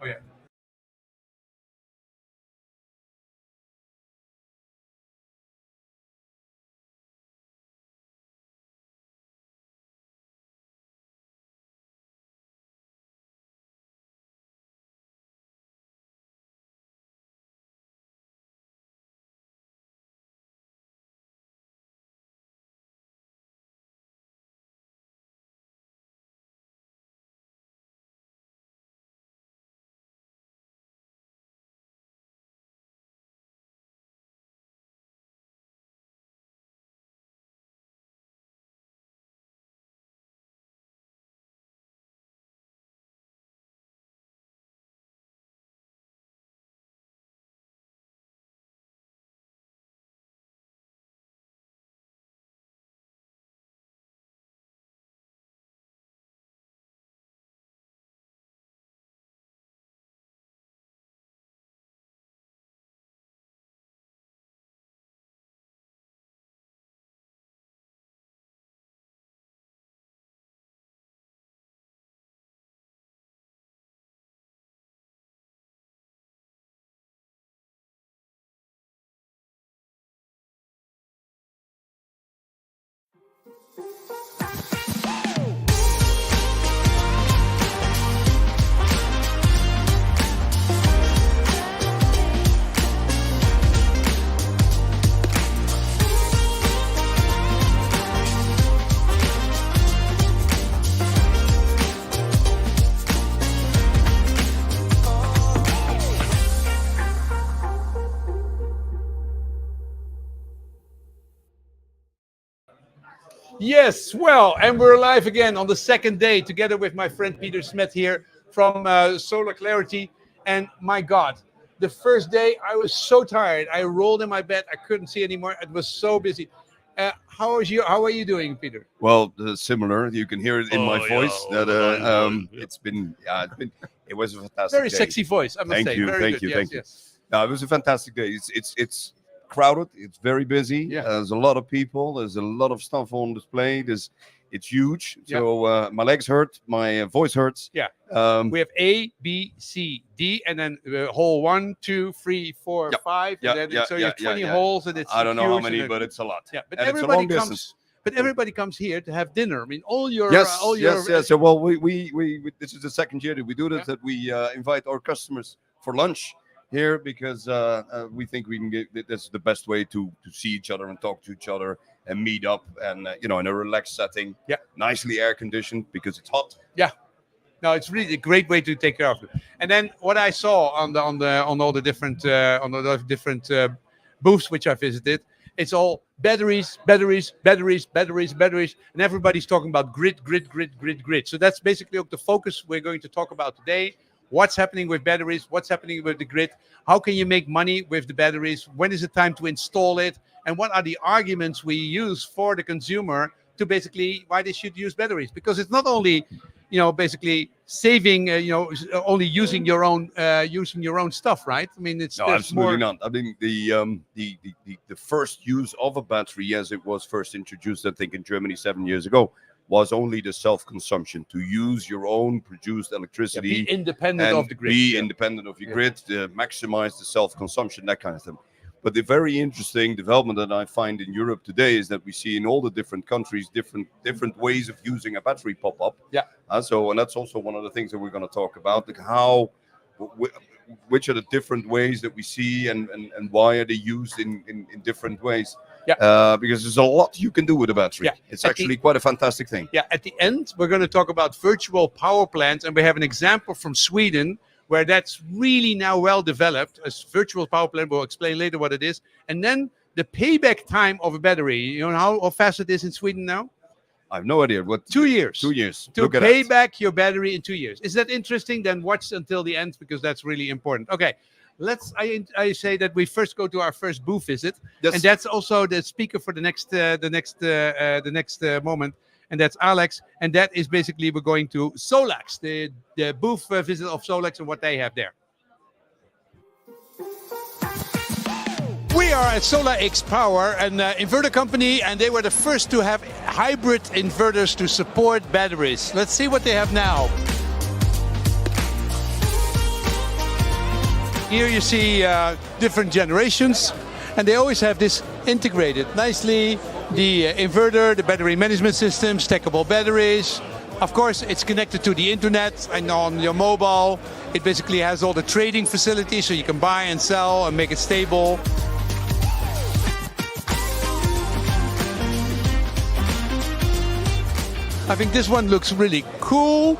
Oh yeah. Yes, well, and we're live again on the second day together with my friend Peter Smet here from Solarclarity. And my God, the first day I was so tired. I rolled in my bed. I couldn't see anymore. It was so busy. How are you doing, Peter? Well, similar. You can hear it in my voice. Yeah, It was a fantastic very day. sexy voice, I must say. Very good. Thank you. No, it was a fantastic day. It's crowded. It's very busy. Yeah. There's a lot of people. There's a lot of stuff on display. It's huge. So my legs hurt. My voice hurts. Yeah. We have A, B, C, D, and then hole 1, 2, 3, 4, 5. Yeah, and then, yeah, so you have 20 yeah. holes, and it's I don't know how huge, many, but it's a lot. Yeah, but and everybody it's a long comes. distance. But everybody comes here to have dinner. I mean, all your Yes. So well, we this is the second year that we do this. That we invite our customers for lunch here because we think we can get that's the best way to see each other and talk to each other and meet up and in a relaxed setting. Yeah. Nicely air conditioned because it's hot. Yeah. No, it's really a great way to take care of it. And then what I saw on all the different booths which I visited, it's all batteries, and everybody's talking about grid. So that's basically the focus we're going to talk about today. What's happening with batteries? What's happening with the grid? How can you make money with the batteries? When is it time to install it? And what are the arguments we use for the consumer to basically why they should use batteries? Because it's not only basically saving, only using your own stuff, right? I mean, it's no, absolutely not. I mean, the first use of a battery, as it was first introduced, I think in Germany 7 years ago, was only the self-consumption, to use your own produced electricity, be independent of the grid, independent of your grid, to maximize the self-consumption, that kind of thing. But the very interesting development that I find in Europe today is that we see in all the different countries different ways of using a battery pop up. Yeah. And that's also one of the things that we're going to talk about, like which are the different ways that we see and why are they used in different ways. Yeah. Because there's a lot you can do with a battery. Yeah. It's actually quite a fantastic thing. Yeah. At the end, we're going to talk about virtual power plants, and we have an example from Sweden where that's really now well developed. A virtual power plant, we'll explain later what it is. And then the payback time of a battery. You know how fast it is in Sweden now? I have no idea. 2 years. 2 years. To pay back your battery in 2 years. Is that interesting? Then watch until the end because that's really important. Okay. I say that we first go to our first booth visit. Yes. And that's also the speaker for the next moment. And that's Alex, and that is basically we're going to Solax, the booth visit of Solax and what they have there. We are at Solar X Power, an inverter company, and they were the first to have hybrid inverters to support batteries. Let's see what they have now. Here you see different generations, and they always have this integrated nicely. The inverter, the battery management system, stackable batteries. Of course, it's connected to the internet and on your mobile. It basically has all the trading facilities, so you can buy and sell and make it stable. I think this one looks really cool.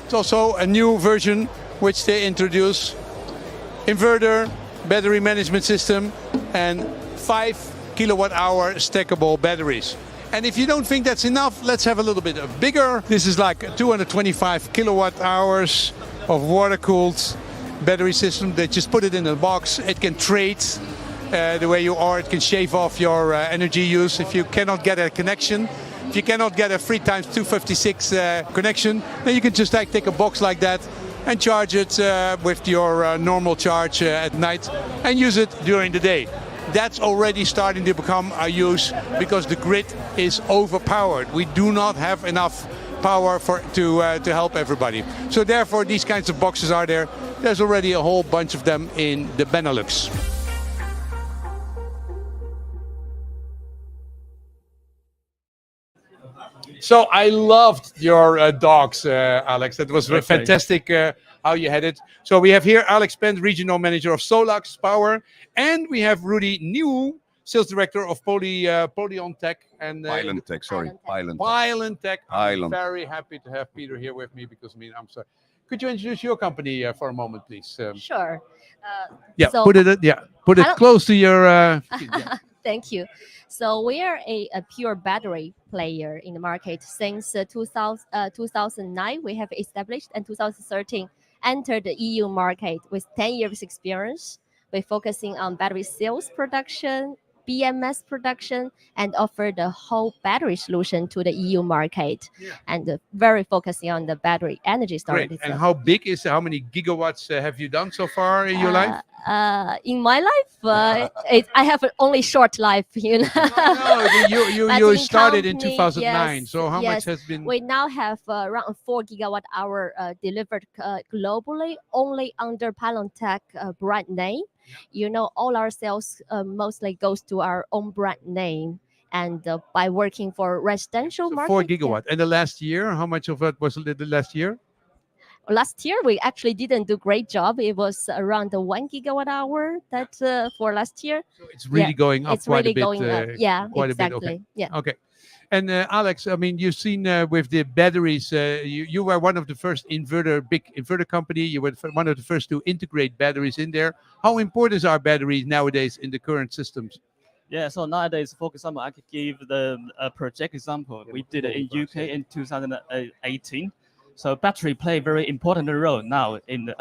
It's also a new version which they introduce. Inverter, battery management system, and 5 kilowatt-hour stackable batteries. And if you don't think that's enough, let's have a little bit of bigger. This is like 225 kilowatt-hours of water-cooled battery system. They just put it in a box. It can trade the way you are. It can shave off your energy use if you cannot get a connection. If you cannot get a 3x256 connection, then you can just take a box like that and charge it with your normal charge at night and use it during the day. That's already starting to become a use because the grid is overpowered. We do not have enough power to help everybody. So therefore these kinds of boxes are there. There's already a whole bunch of them in the Benelux. So I loved your dogs, Alex. That was fantastic how you had it. So we have here Alex Pent, Regional Manager of Solax Power. And we have Rudy Nieuw, Sales Director of Polyontech. And Pylon-Tech, sorry. Pylon-Tech. I'm very happy to have Peter here with me because, I'm sorry. Could you introduce your company for a moment, please? Sure. So put it close to your... Thank you. So we are a pure battery player in the market since 2009. We have established, and 2013 entered the EU market with 10 years experience. We're focusing on battery cells production, BMS production, and offer the whole battery solution to the EU market. And very focusing on the battery energy storage. Great. And how big is how many gigawatts have you done so far in your life? In my life, I have only short life, you know. You started in 2009. Yes, so how much has been? We now have around 4 gigawatt hour delivered globally, only under Pylon-Tech brand name. You know, all our sales mostly goes to our own brand name. And by working for residential market. 4 gigawatt. And the last year, how much of that was the last year? Last year, we actually didn't do great job. It was around the 1 gigawatt hour that for last year. So it's really going up quite a bit. Yeah, quite exactly. A bit. Okay. Yeah. Okay. And Alex, I mean, you've seen with the batteries, you were one of the first big inverter company. You were one of the first to integrate batteries in there. How important are batteries nowadays in the current systems? Yeah, so nowadays, for example, I could give the project example. We did it in UK in 2018. So battery play a very important role now in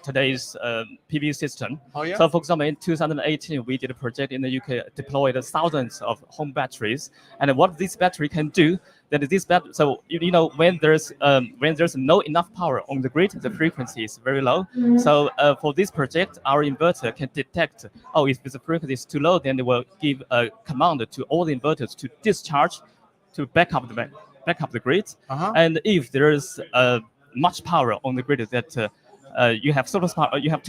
today's PV system. Oh, yeah? So for example, in 2018, we did a project in the UK, deployed thousands of home batteries. And what this battery can do, that this battery, so you know, when there's no enough power on the grid, the frequency is very low. So for this project, our inverter can detect, if the frequency is too low, then it will give a command to all the inverters to discharge, to back up the grid. And if there is much power on the grid that you have too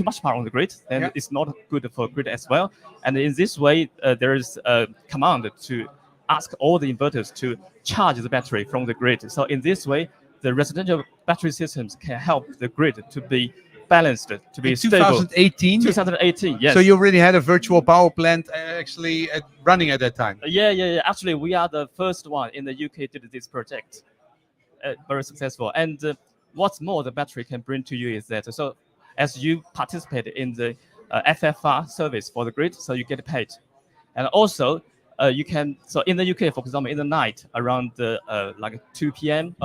much power on the grid, then it's not good for grid as well. And in this way, there is a command to ask all the inverters to charge the battery from the grid. So in this way, the residential battery systems can help the grid to be balanced, to be stable. 2018? 2018, yes. So you already had a virtual power plant actually running at that time? Yeah. Actually, we are the first one in the UK to do this project. Very successful. And what's more the battery can bring to you is that, so as you participate in the FFR service for the grid, so you get paid. And also, you can, so in the UK, for example, in the night around like 2 a.m.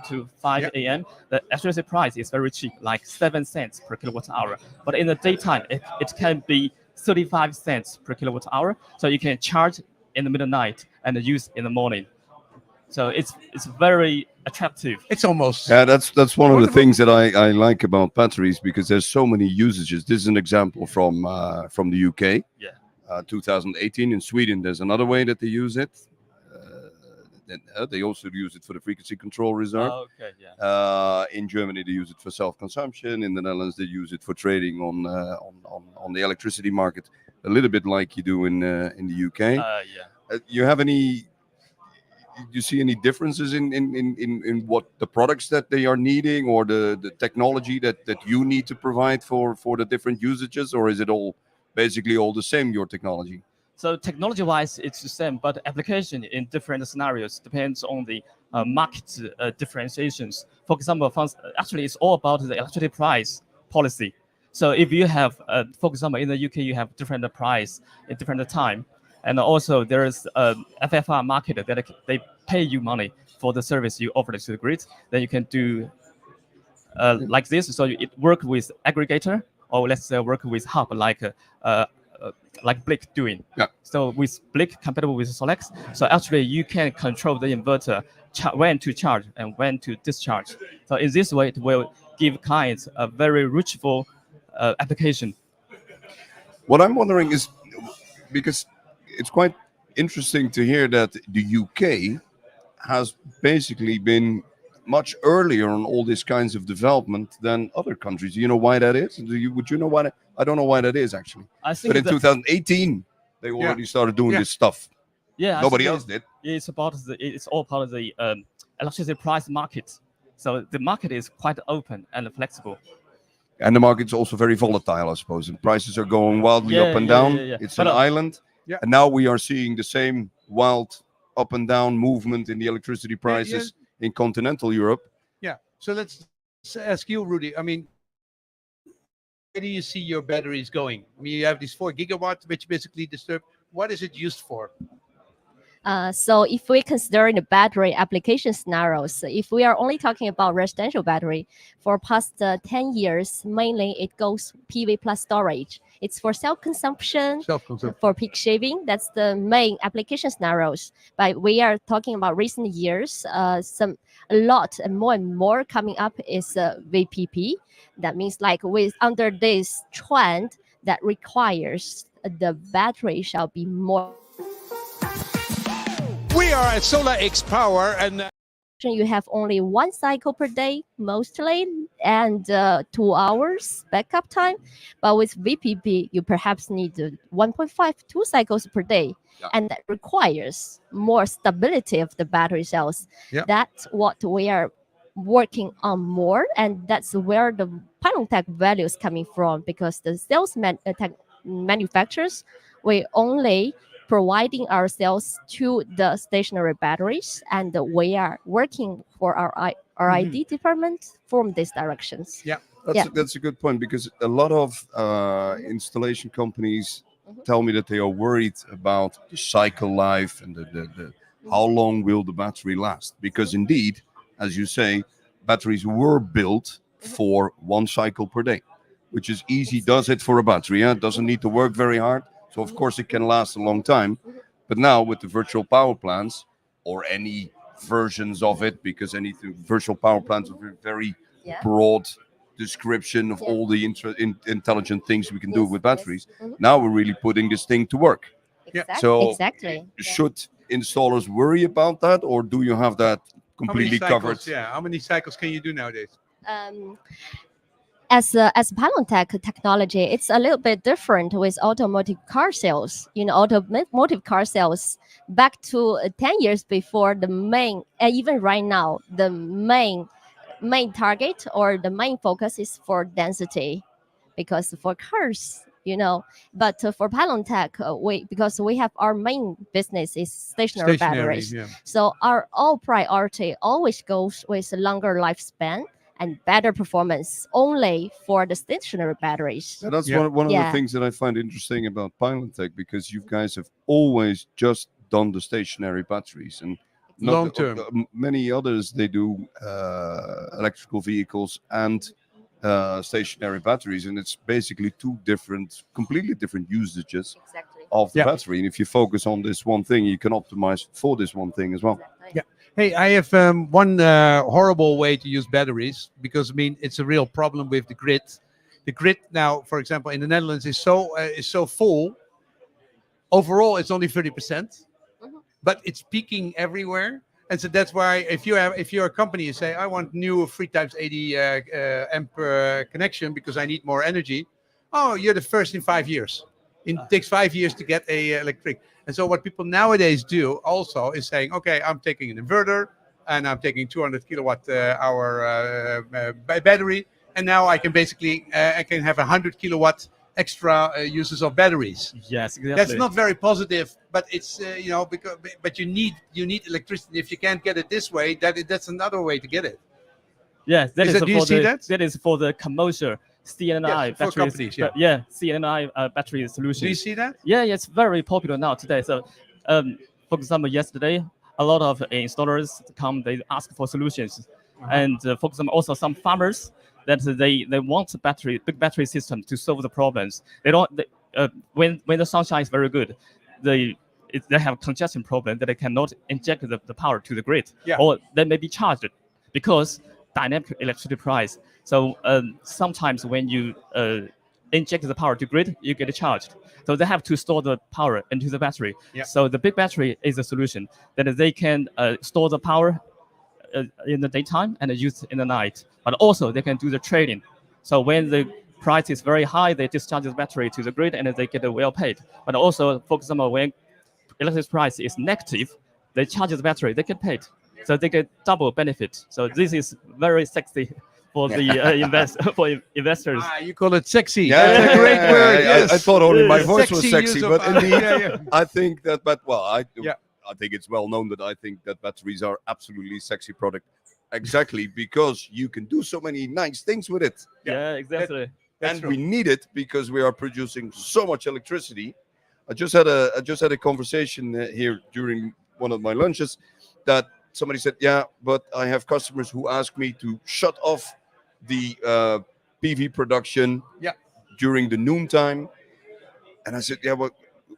to 5 a.m., the electricity price is very cheap, like 7 cents per kilowatt hour. But in the daytime, it can be 35 cents per kilowatt hour. So you can charge in the middle of the night and use in the morning. So it's very attractive. It's almost... Yeah, that's one of the things that I like about batteries, because there's so many usages. This is an example from the UK. Yeah. 2018 in Sweden, there's another way that they use it. They also use it for the frequency control reserve. Okay, yeah. In Germany, they use it for self-consumption. In the Netherlands, they use it for trading on the electricity market, a little bit like you do in the UK. Yeah. You have any? Do you see any differences in what the products that they are needing, or the technology that you need to provide for the different usages, or is it all basically all the same, your technology? So technology-wise, it's the same, but application in different scenarios depends on the market differentiations. For example, actually, it's all about the electricity price policy. So if you have, for example, in the UK, you have different price at different time, and also there is a FFR market that they pay you money for the service you offer to the grid. Then you can do like this. So it work with aggregator, or let's say work with hub like Bliq doing. Yeah. So with Bliq compatible with Solex, so actually you can control the inverter when to charge and when to discharge. So in this way, it will give clients a very reachable application. What I'm wondering is, because it's quite interesting to hear that the UK has basically been much earlier on all these kinds of development than other countries. Do you know why that is? Would you know why? I don't know why that is, actually. I think But in 2018, they already started doing this stuff. Yeah, Nobody actually, else did. It's all part of the electricity price market. So the market is quite open and flexible. And the market's also very volatile, I suppose. And prices are going wildly up and down. It's But, an island. Yeah. And now we are seeing the same wild up and down movement in the electricity prices in continental Europe. Yeah. So let's ask you, Rudy. I mean, where do you see your batteries going? I mean, you have these 4 gigawatts, which basically disturb. What is it used for? So if we consider the battery application scenarios, if we are only talking about residential battery, for past 10 years, mainly it goes PV plus storage. It's for self-consumption, for peak shaving. That's the main application scenarios. But we are talking about recent years, a lot and more coming up is VPP. That means like under this trend that requires the battery shall be more. We are at Solar X Power, and you have only 1 cycle per day mostly, and 2 hours backup time. But with VPP, you perhaps need 1.5, 2 cycles per day. Yeah. And that requires more stability of the battery cells. Yeah. That's what we are working on more, and that's where the Pylon-Tech value is coming from, because the cells manufacturers, we only providing ourselves to the stationary batteries, and we are working for our R&D department from these directions. Yeah. That's a good point, because a lot of installation companies tell me that they are worried about the cycle life and the how long will the battery last, because indeed, as you say, batteries were built for 1 cycle per day, which is easy, does it for a battery. It doesn't need to work very hard. So of course it can last a long time. But now with the virtual power plants, or any versions of it, because any virtual power plants are very broad description of all the intelligent things we can do with batteries. Now we're really putting this thing to work. So should installers worry about that, or do you have that completely covered? Yeah, how many cycles can you do nowadays? As Pylon-Tech technology, it's a little bit different with automotive car sales. Automotive car sales back to 10 years before, the main, and even right now, the main target or the main focus is for density, because for cars, but for Pylon-Tech, because we have our main business is stationary batteries. Yeah. So our all priority always goes with a longer lifespan and better performance only for the stationary batteries. And that's one of the things that I find interesting about Pylon-Tech, because you guys have always just done the stationary batteries, and long term. Many others, they do electrical vehicles and stationary batteries, and it's basically 2 completely different usages of the battery. And if you focus on this one thing, you can optimize for this one thing as well. Yeah. Hey, I have one horrible way to use batteries, because I mean it's a real problem with the grid. The grid now, for example, in the Netherlands is so full. Overall, it's only 30%, but it's peaking everywhere. And so that's why if you're a company, you say I want new 3 times 80 amp connection because I need more energy. Oh, you're the first in 5 years. It takes 5 years to get a electric. And so what people nowadays do also is saying, okay, I'm taking an inverter and I'm taking 200 kilowatt hour battery, and now I can basically I can have 100 kilowatt extra uses of batteries. Yes, exactly. That's not very positive, but it's because but you need electricity. If you can't get it this way, that's another way to get it. Yes, Do you see that? That is for the commercial CNI Yes, for batteries. companies, yeah. Yeah, CNI battery solutions. Do you see that? Yeah, it's very popular now today. So, for example, yesterday, a lot of installers they ask for solutions, and for example, also some farmers that they want big battery system to solve the problems. They don't when the sunshine is very good, they have congestion problem that they cannot inject the power to the grid, or they may be charged because dynamic electricity price. So sometimes when you inject the power to grid, you get charged. So they have to store the power into the battery. Yeah. So the big battery is a solution that they can store the power in the daytime and use it in the night. But also they can do the trading. So when the price is very high, they discharge the battery to the grid and they get well paid. But also, for example, when electricity price is negative, they charge the battery, they get paid. So they get double benefit. So this is very sexy for the investors. You call it sexy. Yeah, That's a great word. Yes. I thought only my voice was Sexy sexy, use but of- indeed, I think that. But well, I think it's well known that I think that batteries are absolutely sexy product, exactly because you can do so many nice things with it. Yeah, exactly. And we need it because we are producing so much electricity. I just had a conversation here during one of my lunches that somebody said, yeah, but I have customers who ask me to shut off the PV production during the noontime. And I said, yeah, well,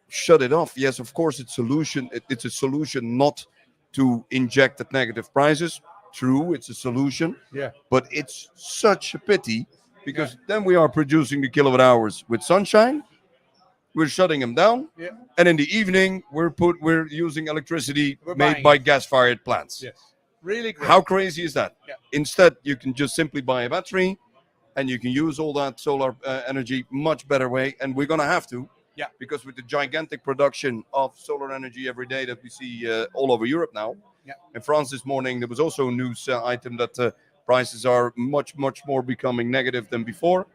shut it off. Yes, of course, it's a solution not to inject at negative prices. True, it's a solution. Yeah. But it's such a pity because then we are producing the kilowatt hours with sunshine. We're shutting them down, and in the evening we're using electricity made by gas-fired plants. Yes, really great. How crazy is that? Yeah. Instead, you can just simply buy a battery, and you can use all that solar energy much better way. And we're gonna have to, because with the gigantic production of solar energy every day that we see all over Europe now. Yeah. In France this morning, there was also a news item that prices are much more becoming negative than before.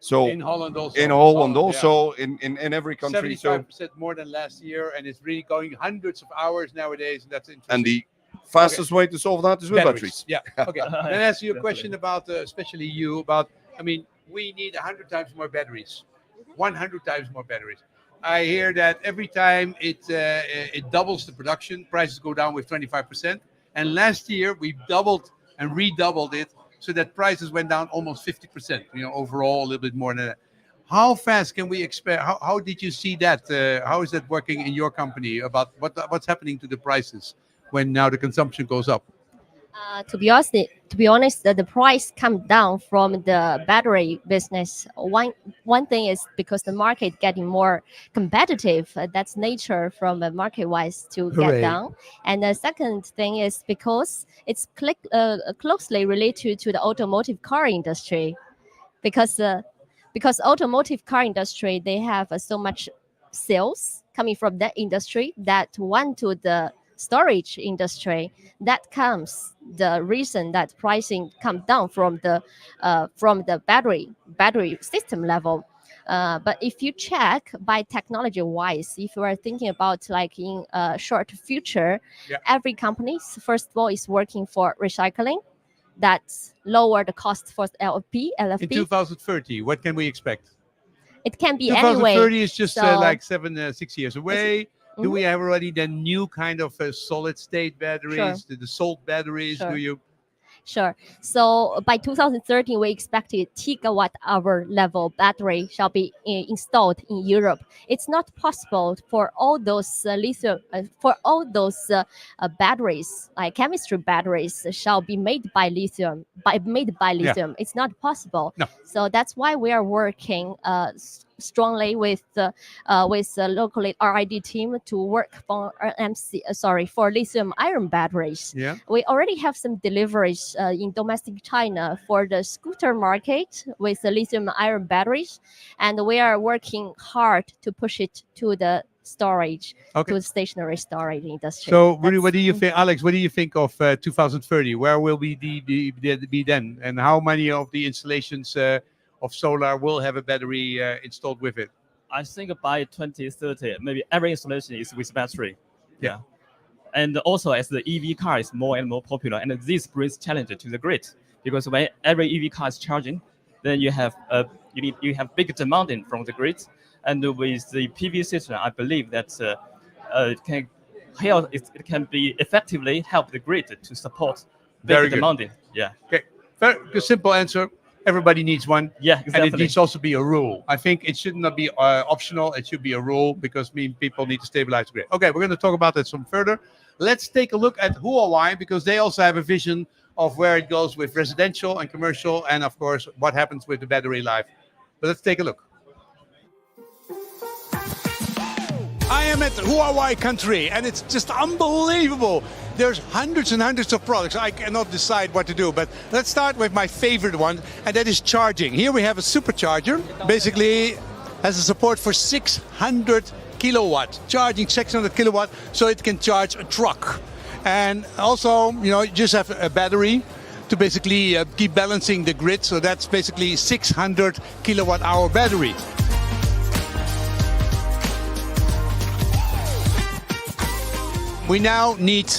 So in Holland also. In every country. 75% more than last year, and it's really going hundreds of hours nowadays. And that's interesting. And the fastest way to solve that is with batteries. Yeah. Okay. Then I ask you a question about, especially you, about. I mean, we need 100 times more batteries, 100 times more batteries. I hear that every time it doubles the production, prices go down with 25%. And last year we doubled and redoubled it, so that prices went down almost 50%. Overall a little bit more than that. How fast can we expect? How did you see that? How is that working in your company? About what's happening to the prices when now the consumption goes up? To be honest, the price come down from the battery business. One thing is because the market getting more competitive. That's nature from a market wise to get down. And the second thing is because it's closely related to the automotive car industry, because automotive car industry, they have so much sales coming from that industry that went to the storage industry. That comes the reason that pricing come down from the battery system level. But if you check by technology wise, if you are thinking about like in a short future, every company first of all is working for recycling. That's lower the cost for LFP. In 2030, what can we expect? It can be 2030 anyway. is just So- like 6 years away. Do we have already the new kind of solid state batteries, the salt batteries? Sure. Do you? Sure. So by 2030, we expect a gigawatt-hour level battery shall be installed in Europe. It's not possible for all those lithium, batteries, like chemistry batteries, shall be made by lithium. It's not possible. No. So that's why we are working strongly with the local R&D team to work for for lithium-ion batteries. Yeah. We already have some deliveries in domestic China for the scooter market with the lithium-ion batteries, and we are working hard to push it to the storage, Okay. to stationary storage industry. So, Rudy, That's- what do you think, Alex? What do you think of 2030? Where will we be then, and how many of the installations of solar will have a battery installed with it? I think by 2030, maybe every installation is with battery. Yeah. And also, as the EV car is more and more popular, and this brings challenge to the grid, because when every EV car is charging, then you have big demanding from the grid, and with the PV system, I believe that it can be effectively help the grid to support Very big good. demanding. Yeah. Okay, very simple answer. Everybody needs one. Yeah, And exactly. it needs also be a rule. I think it should not be optional. It should be a rule because people need to stabilize the grid. Okay, we're going to talk about that some further. Let's take a look at Huawei because they also have a vision of where it goes with residential and commercial, and of course what happens with the battery life. But let's take a look. I am at Huawei country, and it's just unbelievable. There's hundreds and hundreds of products. I cannot decide what to do, but let's start with my favorite one, and that is charging. Here we have a supercharger. Basically, has a support for 600 kilowatt, charging 600 kilowatt, so it can charge a truck. And also, you just have a battery to basically keep balancing the grid. So that's basically 600 kilowatt hour battery. We now need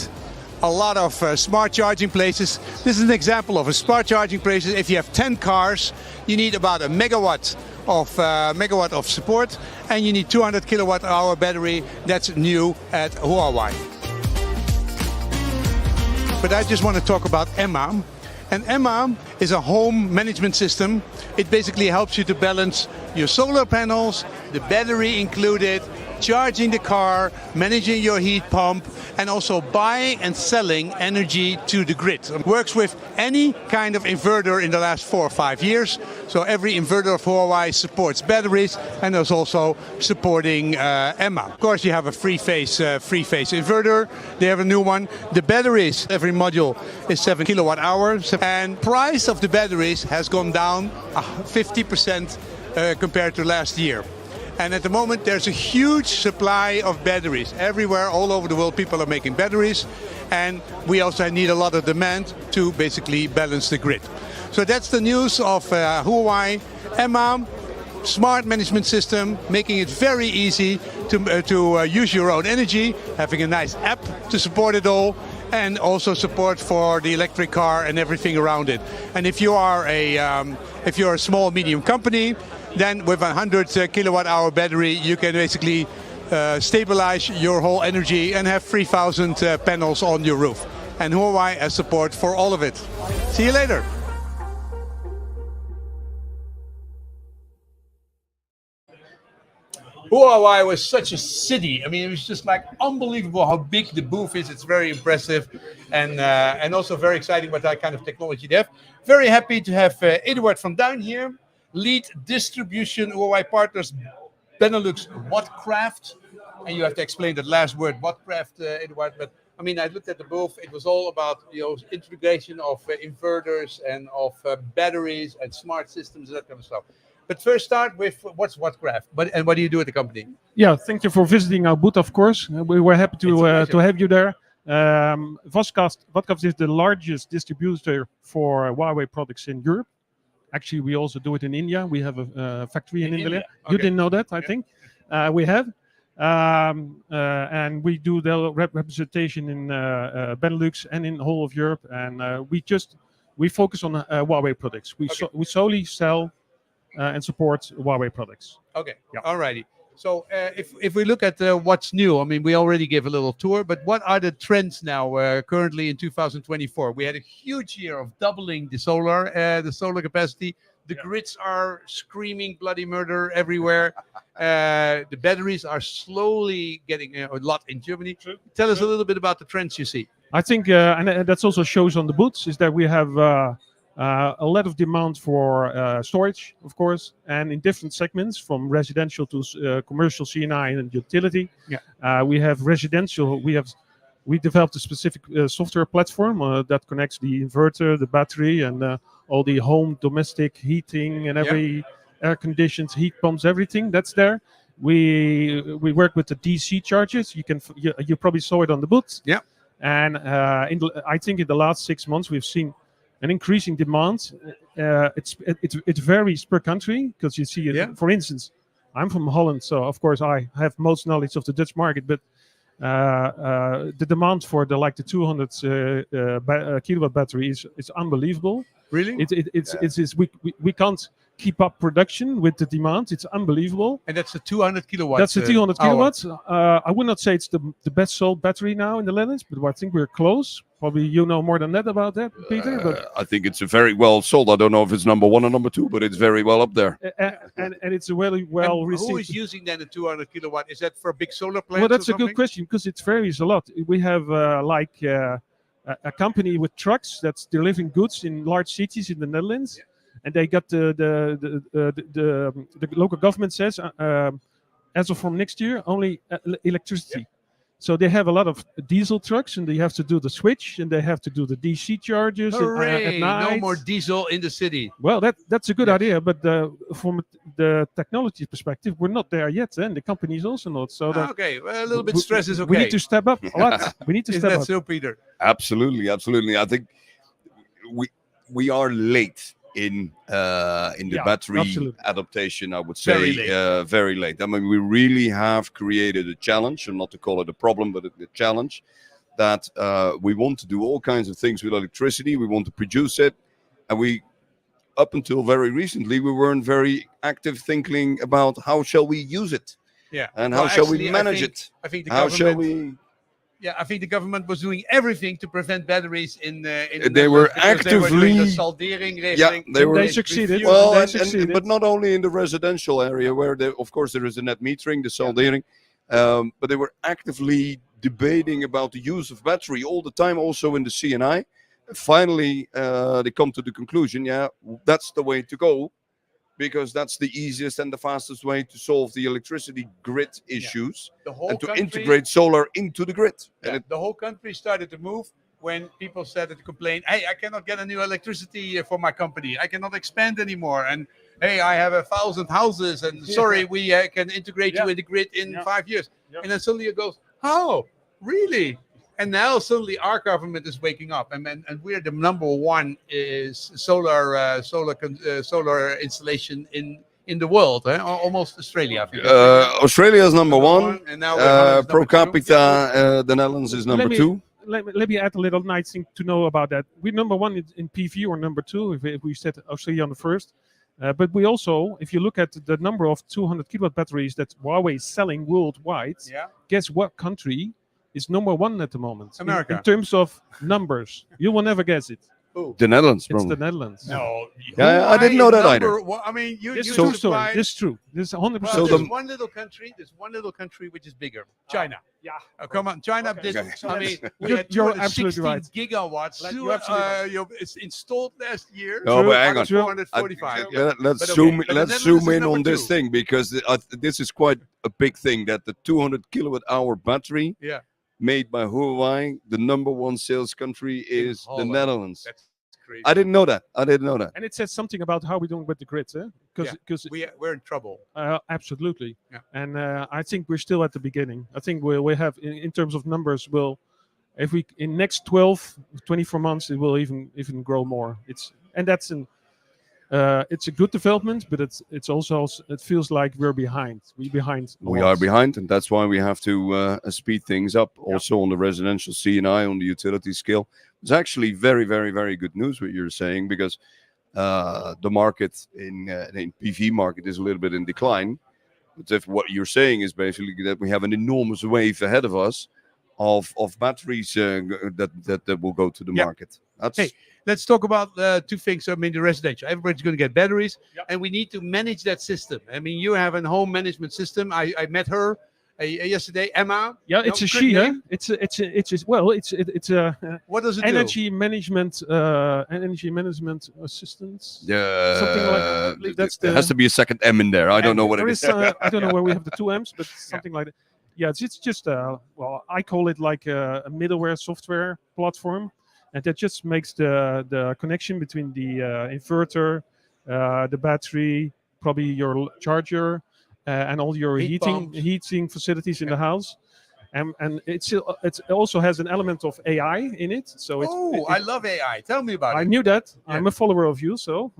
a lot of smart charging places. This is an example of a smart charging place. If you have 10 cars, you need about a megawatt of support, and you need 200 kilowatt hour battery. That's new at Huawei. But I just want to talk about Emma. And Emma is a home management system. It basically helps you to balance your solar panels, the battery included, charging the car, managing your heat pump, and also buying and selling energy to the grid. It works with any kind of inverter in the last 4 or 5 years. So every inverter of Huawei supports batteries, and is also supporting Emma. Of course, you have a three-phase inverter. They have a new one. The batteries, every module is 7 kilowatt hours, and price of the batteries has gone down 50% compared to last year. And at the moment, there's a huge supply of batteries. Everywhere, all over the world, people are making batteries. And we also need a lot of demand to basically balance the grid. So that's the news of Huawei. Emma, smart management system, making it very easy to use your own energy, having a nice app to support it all, and also support for the electric car and everything around it. And if you are a small, medium company, then with a 100 kilowatt hour battery, you can basically stabilize your whole energy and have 3,000 panels on your roof. And Huawei has support for all of it. See you later. Huawei was such a city. I mean, it was just like unbelievable how big the booth is. It's very impressive, and also very exciting what that kind of technology they have. Very happy to have Eduard from down here, lead distribution Huawei partners, Benelux Wattcraft, and you have to explain that last word, Wattcraft, Eduard. But I mean, I looked at the booth. It was all about integration of inverters and of batteries and smart systems, that kind of stuff. But first, start with what's Wattcraft, and what do you do at the company? Yeah, thank you for visiting our booth. Of course, we were happy to have you there. Wattcraft is the largest distributor for Huawei products in Europe. Actually, we also do it in India. We have a factory in India. Okay. You didn't know that, I think. We have. And we do the representation in Benelux and in the whole of Europe. And we focus on Huawei products. We solely sell and support Huawei products. Okay, yeah. Alrighty. So if we look at what's new, I mean, we already gave a little tour, but what are the trends now currently in 2024? We had a huge year of doubling the solar capacity. The grids are screaming bloody murder everywhere. The batteries are slowly getting a lot in Germany. Tell us a little bit about the trends you see. I think, and that also shows on the booths, is that we have A lot of demand for storage, of course, and in different segments from residential to commercial C&I and utility. Yeah. We have residential. We developed a specific software platform that connects the inverter, the battery, and all the home domestic heating and every air conditions, heat pumps, everything that's there. We work with the DC chargers. You probably saw it on the booth. Yeah. And I think in the last 6 months we've seen an increasing demand. It varies per country because you see it. Yeah. For instance, I'm from Holland, so of course I have most knowledge of the Dutch market, but the demand for the 200 kilowatt battery is unbelievable. Really? We can't keep up production with the demand. It's unbelievable. And that's the 200 kilowatts. That's the 200 hour. kilowatts. I would not say it's the best sold battery now in the Netherlands, but I think we're close. Probably you know more than that about that, Peter. But I think it's a very well sold. I don't know if it's number 1 or number 2, but it's very well up there. and it's a really well And received. who is using then the 200 kilowatt? Is that for big solar plants? Well, that's or a good something? question because it varies a lot. We have a company with trucks that's delivering goods in large cities in the Netherlands, and they got the local government says as of from next year only electricity. So they have a lot of diesel trucks, and they have to do the switch, and they have to do the DC chargers Hooray! at night. No more diesel in the city. Well, that's a good Yes. idea, but from the technology perspective, we're not there yet, and the company is also not. So that Okay, well, a little bit stress is okay. we need to step up a lot. We need to Is step that up. so, Peter? Absolutely. I think we are late in the battery absolutely. adaptation. I would Very say late. very late. I mean, we really have created a challenge, and not to call it a problem, but a challenge that we want to do all kinds of things with electricity. We want to produce it, and up until very recently, we weren't very active thinking about how shall we use it. Yeah. And Well, how shall actually, we manage it? I think the How government. shall we? Yeah, I think the government was doing everything to prevent batteries in the They were Netherlands because they were doing the actively- saldering Yeah, regeling. they were. They succeeded. refused- Well, They and, succeeded. but not only in the residential area where, of course, there is a net metering, the soldering, but they were actively debating about the use of battery all the time, also in the C&I. Finally, they come to the conclusion, that's the way to go, because that's the easiest and the fastest way to solve the electricity grid issues The whole and to country, integrate solar into the grid. yeah, the whole country started to move when people started to complain, hey, I cannot get a new electricity for my company. I cannot expand anymore. And hey, I have 1,000 houses, and sorry, we can integrate you in the grid in 5 years. And then suddenly it goes, oh, really? And now suddenly our government is waking up, and we're the number one is solar installation in the world, almost Australia. I think. Australia is number one. And now we're Per number two. capita, the Netherlands is number two. Let me add a little nice thing to know about that. We're number one in PV or number two if we set Australia on the first. But we also, if you look at the number of 200 kilowatt batteries that Huawei is selling worldwide, guess what country is number one at the moment? America. In terms of numbers. You will never guess it. The Netherlands, It's probably. the Netherlands. No, Yeah, I didn't know that either. I mean, you This is you true story. supply- This is true. This is 100%. Well, So there's the- one little country. There's one little country which is bigger. China. Yeah. Oh, come on, China Okay. did. Okay. I mean, we You're- had you're 216 absolutely right. gigawatts. You're absolutely It's installed last year. No, but hang on. 445. Let's But okay. zoom. But the Let's Netherlands zoom is in number on this two. thing because this is quite a big thing. That the 200 kilowatt hour battery Yeah. made by Huawei, the number one sales country is the Holland. Netherlands. That's crazy. I didn't know that. And it says something about how we're doing with the grids, eh? Because We're in trouble. absolutely. Yeah. And I think we're still at the beginning. I think we have, in terms of numbers, if we in next 12, 24 months, it will even grow more. It's a good development, but it's also, it feels like we're behind. We're behind. a We lot. are behind, and that's why we have to speed things up. Also on the residential C&I, on the utility scale. It's actually very, very, very good news what you're saying, because the market in PV market is a little bit in decline. But if what you're saying is basically that we have an enormous wave ahead of us of batteries that will go to the Yeah. market. That's Hey, let's talk about two things. I mean, the residential. Everybody's going to get batteries, Yep. and we need to manage that system. I mean, you have a home management system. I met her. yesterday. Emma. Yeah, No, it's a good she. Huh? name. It's a What does it do? energy management assistance. Yeah, Something like I believe that's there has the. to be a second M in there. I don't know what There it is. is. I don't know where we have the two M's, but something like that. Yeah, it's just well, I call it like a middleware software platform, and that just makes the connection between the inverter, the battery, probably your charger, and all your Heat pumps. heating facilities in the house. And it also has an element of AI in it. So I love AI. Tell me about I it. knew that. Yeah. I'm a follower of you, so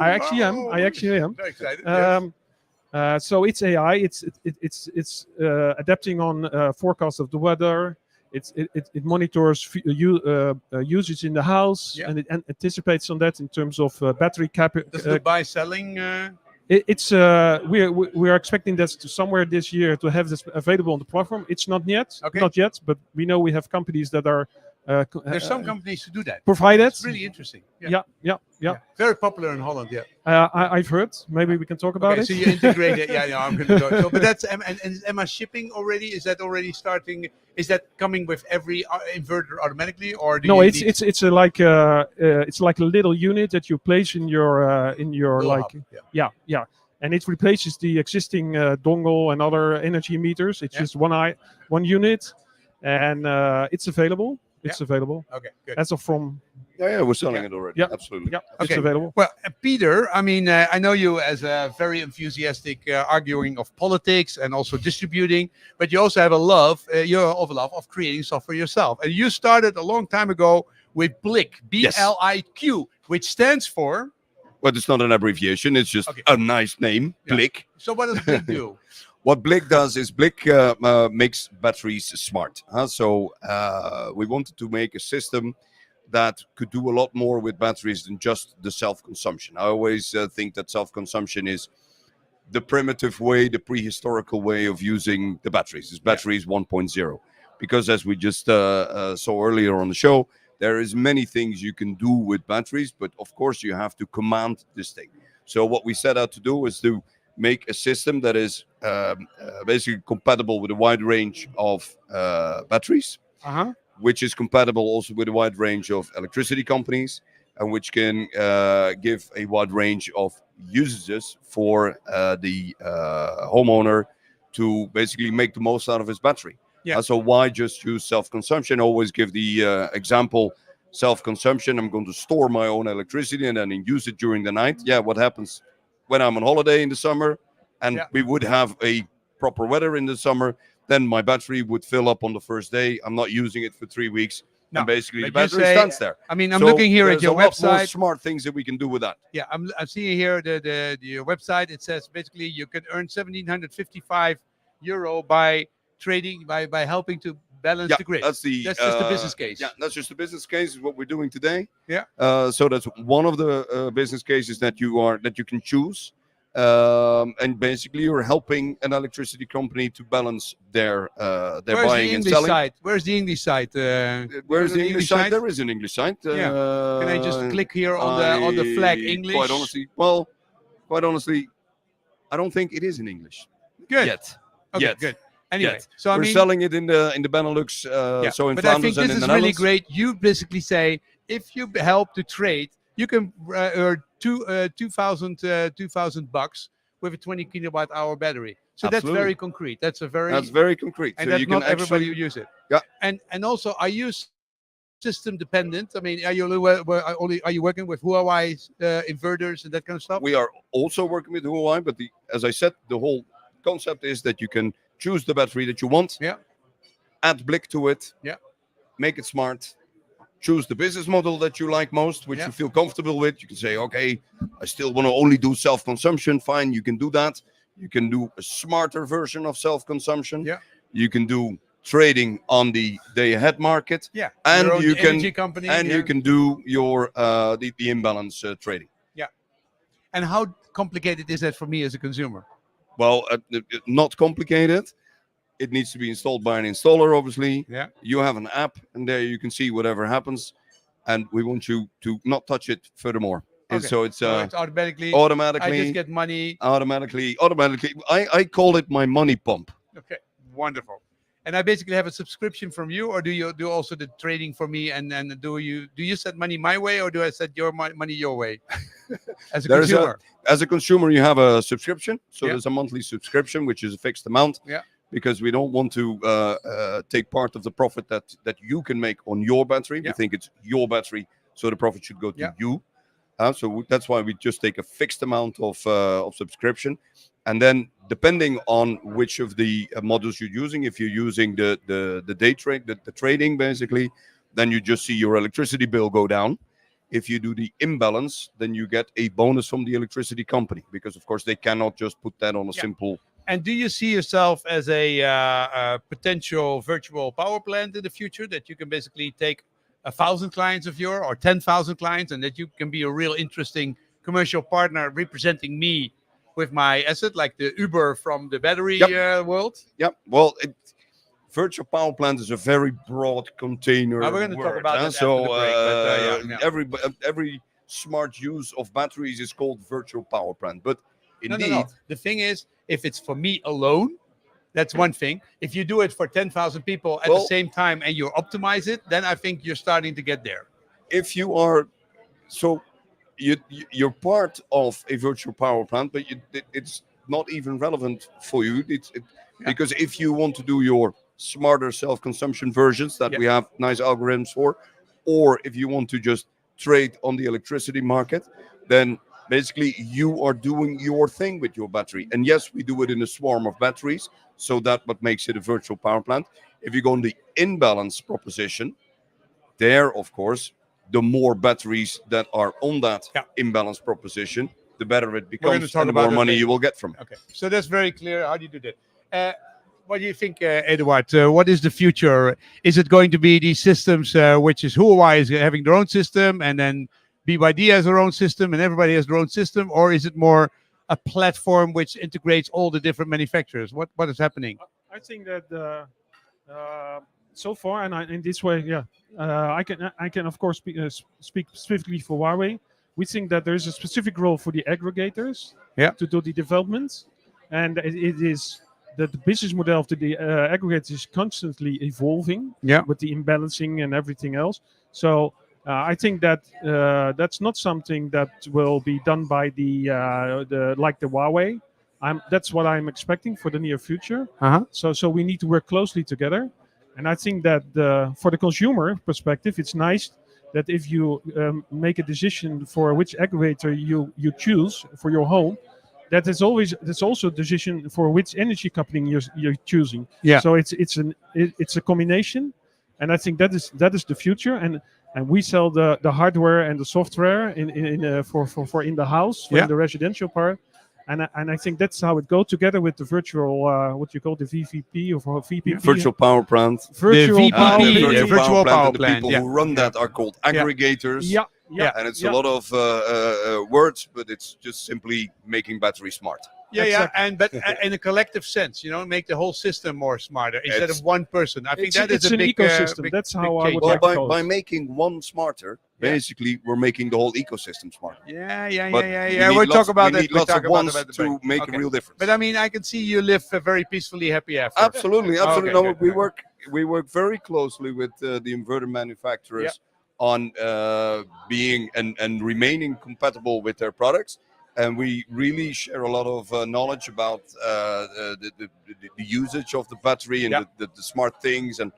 I actually am. Very excited. Yes. So it's AI. It's adapting on forecast of the weather. It monitors usage in the house, Yeah. and it anticipates on that in terms of battery cap. Does it do buy selling? It's we are expecting that to somewhere this year to have this available on the platform. It's not yet, but we know we have companies that are. There's some companies who do that. Provide it. It's really interesting. Yeah. Very popular in Holland. Yeah. I've heard. Maybe we can talk about it. So you integrate it. Yeah, I'm going to go. So, but that's and is Emma shipping already? Is that already starting? Is that coming with every inverter automatically, or do no? you It's like a little unit that you place in your like hub, yeah, and it replaces the existing dongle and other energy meters. It's just one unit, and it's available. It's available. Okay, good. As of from. Yeah, we're selling it already. Yeah, absolutely. Yeah, Okay. it's available. Well, Peter, I mean, I know you as a very enthusiastic arguing of politics and also distributing, but you also have a love, of creating software yourself. And you started a long time ago with Bliq, B-L-I-Q, which stands for. But it's not an abbreviation. It's just a nice name, Bliq. So what does Bliq do? What Bliq does is Bliq makes batteries smart. So we wanted to make a system that could do a lot more with batteries than just the self-consumption. I always think that self-consumption is the primitive way, the prehistorical way of using the batteries. It's batteries 1.0. Because as we just saw earlier on the show, there is many things you can do with batteries, but of course you have to command this thing. So what we set out to do is to make a system that is basically compatible with a wide range of batteries, which is compatible also with a wide range of electricity companies, and which can give a wide range of usages for the homeowner to basically make the most out of his battery. So why just use self-consumption? Always give the example, self-consumption. I'm going to store my own electricity and then use it during the night. Yeah, what happens when I'm on holiday in the summer and we would have a proper weather in the summer, then my battery would fill up on the first day. I'm not using it for 3 weeks. And basically the battery stands there. I mean, I'm looking here at your website. Lot more smart things that we can do with that. Yeah, I'm seeing here your website. It says basically you can earn €1,755 by trading, by helping to balance the grid. That's just the business case. Yeah, that's just the business case is what we're doing today. Yeah. So that's one of the business cases that you can choose. And basically you're helping an electricity company to balance their buying and selling. Side? Where's the English side? Where's the English side? There is an English side. Can I just click here on the flag English? Quite honestly, I don't think it is in English. Good. Yet. Good. Anyway, so we're selling it in the Benelux. So in but Flanders I and think in this the is really Netherlands. great. You basically say if you help to trade, you can earn $2,000 with a 20 kilowatt hour battery. So Absolutely. That's very concrete. That's very concrete. And so that's you can not everybody who use it. Yeah. And also, are you system dependent? I mean, are you working with Huawei's inverters and that kind of stuff? We are also working with Huawei, but as I said, the whole concept is that you can choose the battery that you want. Yeah. Add Bliq to it. Yeah. Make it smart. Choose the business model that you like most, which you feel comfortable with. You can say, okay, I still want to only do self-consumption. Fine, you can do that. You can do a smarter version of self-consumption. Yeah. You can do trading on the day-ahead market. Yeah. And you can energy company. you can do your the imbalance trading. Yeah. And how complicated is that for me as a consumer? Well, not complicated. It needs to be installed by an installer, obviously. Yeah. You have an app, and there you can see whatever happens. And we want you to not touch it furthermore. Okay. And so it's automatically. Automatically. I just get money. Automatically. I call it my money pump. Okay, wonderful. And I basically have a subscription from you, or do you do also the trading for me? And do you send money my way, or do I send your money your way? As a consumer. As a consumer, you have a subscription. So Yeah. there's a monthly subscription, which is a fixed amount. Yeah. Because we don't want to take part of the profit that you can make on your battery. Yeah. We think it's your battery, so the profit should go to Yeah. you. So that's why we just take a fixed amount of subscription, and then depending on which of the models you're using, if you're using the day trade, the trading basically, then you just see your electricity bill go down. If you do the imbalance, then you get a bonus from the electricity company, because of course they cannot just put that on a Yeah. simple. And do you see yourself as a potential virtual power plant in the future, that you can basically take 1,000 clients of yours or 10,000 clients, and that you can be a real interesting commercial partner representing me with my asset, like the Uber from the battery world? Yeah, well, virtual power plant is a very broad container. We're going to talk word, about that after so the break. But, every smart use of batteries is called virtual power plant. But indeed, No. The thing is, if it's for me alone, that's one thing. If you do it for 10,000 people at the same time and you optimize it, then I think you're starting to get there. if you are, so you're part of a virtual power plant, but it's not even relevant for you. Because if you want to do your smarter self-consumption versions that we have nice algorithms for, or if you want to just trade on the electricity market, then basically you are doing your thing with your battery. And yes, we do it in a swarm of batteries, so that's what makes it a virtual power plant. If you go on the imbalance proposition, there, of course, the more batteries that are on that imbalance proposition, the better it becomes, and the more money you will get from it. Okay, so that's very clear. How do you do that? What do you think, Eduard? What is the future? Is it going to be these systems, which is Huawei is having their own system, and then BYD has their own system, and everybody has their own system? Or is it more a platform which integrates all the different manufacturers? What is happening? I think that so far, and in this way, I can of course speak specifically for Huawei. We think that there is a specific role for the aggregators to do the development, and it is that the business model of the aggregators is constantly evolving with the imbalancing and everything else. So I think that that's not something that will be done by the like the Huawei. That's what I'm expecting for the near future. So we need to work closely together. And I think that for the consumer perspective, it's nice that if you make a decision for which aggregator you choose for your home, that's also a decision for which energy company you're choosing. Yeah. So it's a combination, and I think that is the future. And we sell the hardware and the software for in the house, for in the residential part. And I think that's how it goes together with the virtual, what you call the VVP or VPP. Virtual power plant. Virtual power plant. plant. Virtual power And the plant. people who run that are called aggregators. And it's a lot of words, but it's just simply making batteries smart. But in a collective sense, make the whole system more smarter instead of one person. I think that is a big ecosystem. big, That's big how I change. would Well, like to call by it. making one smarter, basically we're making the whole ecosystem smarter. We'll talk about that. We need lots of ones to make a real difference. But I mean, I can see you live very peacefully, happy after. Absolutely. Okay, No, good. we work very closely with the inverter manufacturers on being and remaining compatible with their products. And we really share a lot of knowledge about the usage of the battery and the smart things and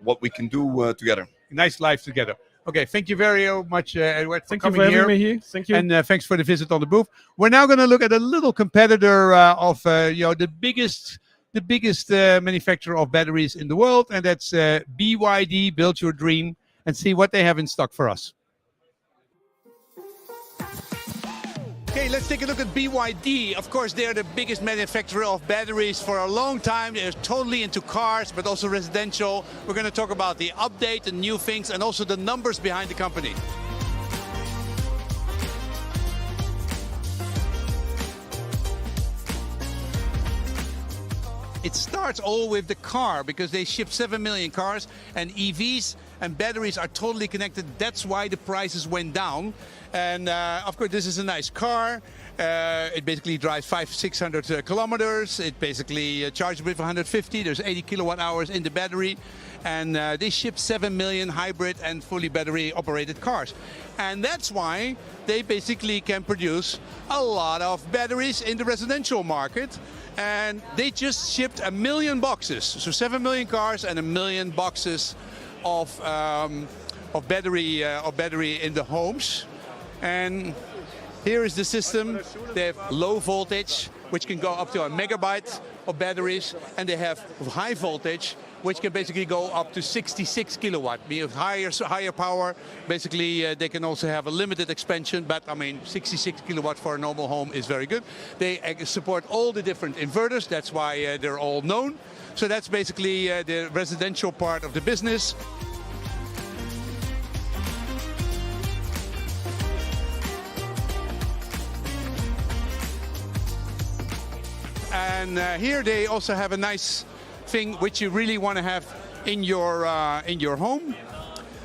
what we can do together. Nice life together. Okay, thank you very much, Eduard, for Thank you coming for having here. me here. Thank you. And thanks for the visit on the booth. We're now going to look at a little competitor of the biggest manufacturer of batteries in the world, and that's BYD. Build Your Dream, and see what they have in stock for us. Okay, let's take a look at BYD. Of course, they're the biggest manufacturer of batteries for a long time. They're totally into cars, but also residential. We're going to talk about the update and new things, and also the numbers behind the company. It starts all with the car, because they ship 7 million cars, and EVs and batteries are totally connected. That's why the prices went down. And of course, this is a nice car. It basically drives 500-600 kilometers. It basically charges with 150. There's 80 kilowatt hours in the battery. And they ship 7 million hybrid and fully battery operated cars. And that's why they basically can produce a lot of batteries in the residential market. And they just shipped 1 million boxes. So 7 million cars and 1 million boxes of battery in the homes. And here is the system. They have low voltage, which can go up to 1 megabyte of batteries, and they have high voltage, which can basically go up to 66 kilowatt. With higher power, basically they can also have a limited expansion, but I mean 66 kilowatt for a normal home is very good. They support all the different inverters, that's why they're all known. So that's basically the residential part of the business. And here they also have a nice thing which you really want to have in your home.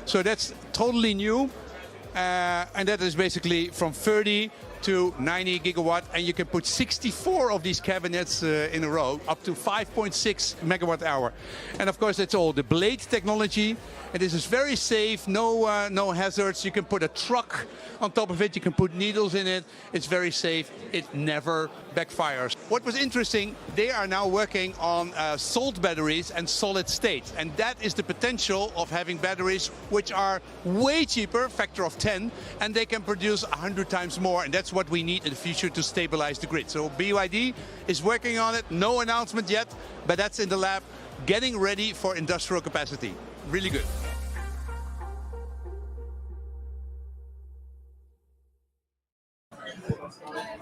So that's totally new, and that is basically from 30 to 90 gigawatt, and you can put 64 of these cabinets in a row, up to 5.6 megawatt hour. And of course, it's all the blade technology. And this is very safe, no hazards. You can put a truck on top of it. You can put needles in it. It's very safe. It never backfires. What was interesting, they are now working on salt batteries and solid state. And that is the potential of having batteries which are way cheaper, factor of 10, and they can produce 100 times more. And that's what we need in the future to stabilize the grid. So BYD is working on it. No announcement yet, but that's in the lab, getting ready for industrial capacity. Really good.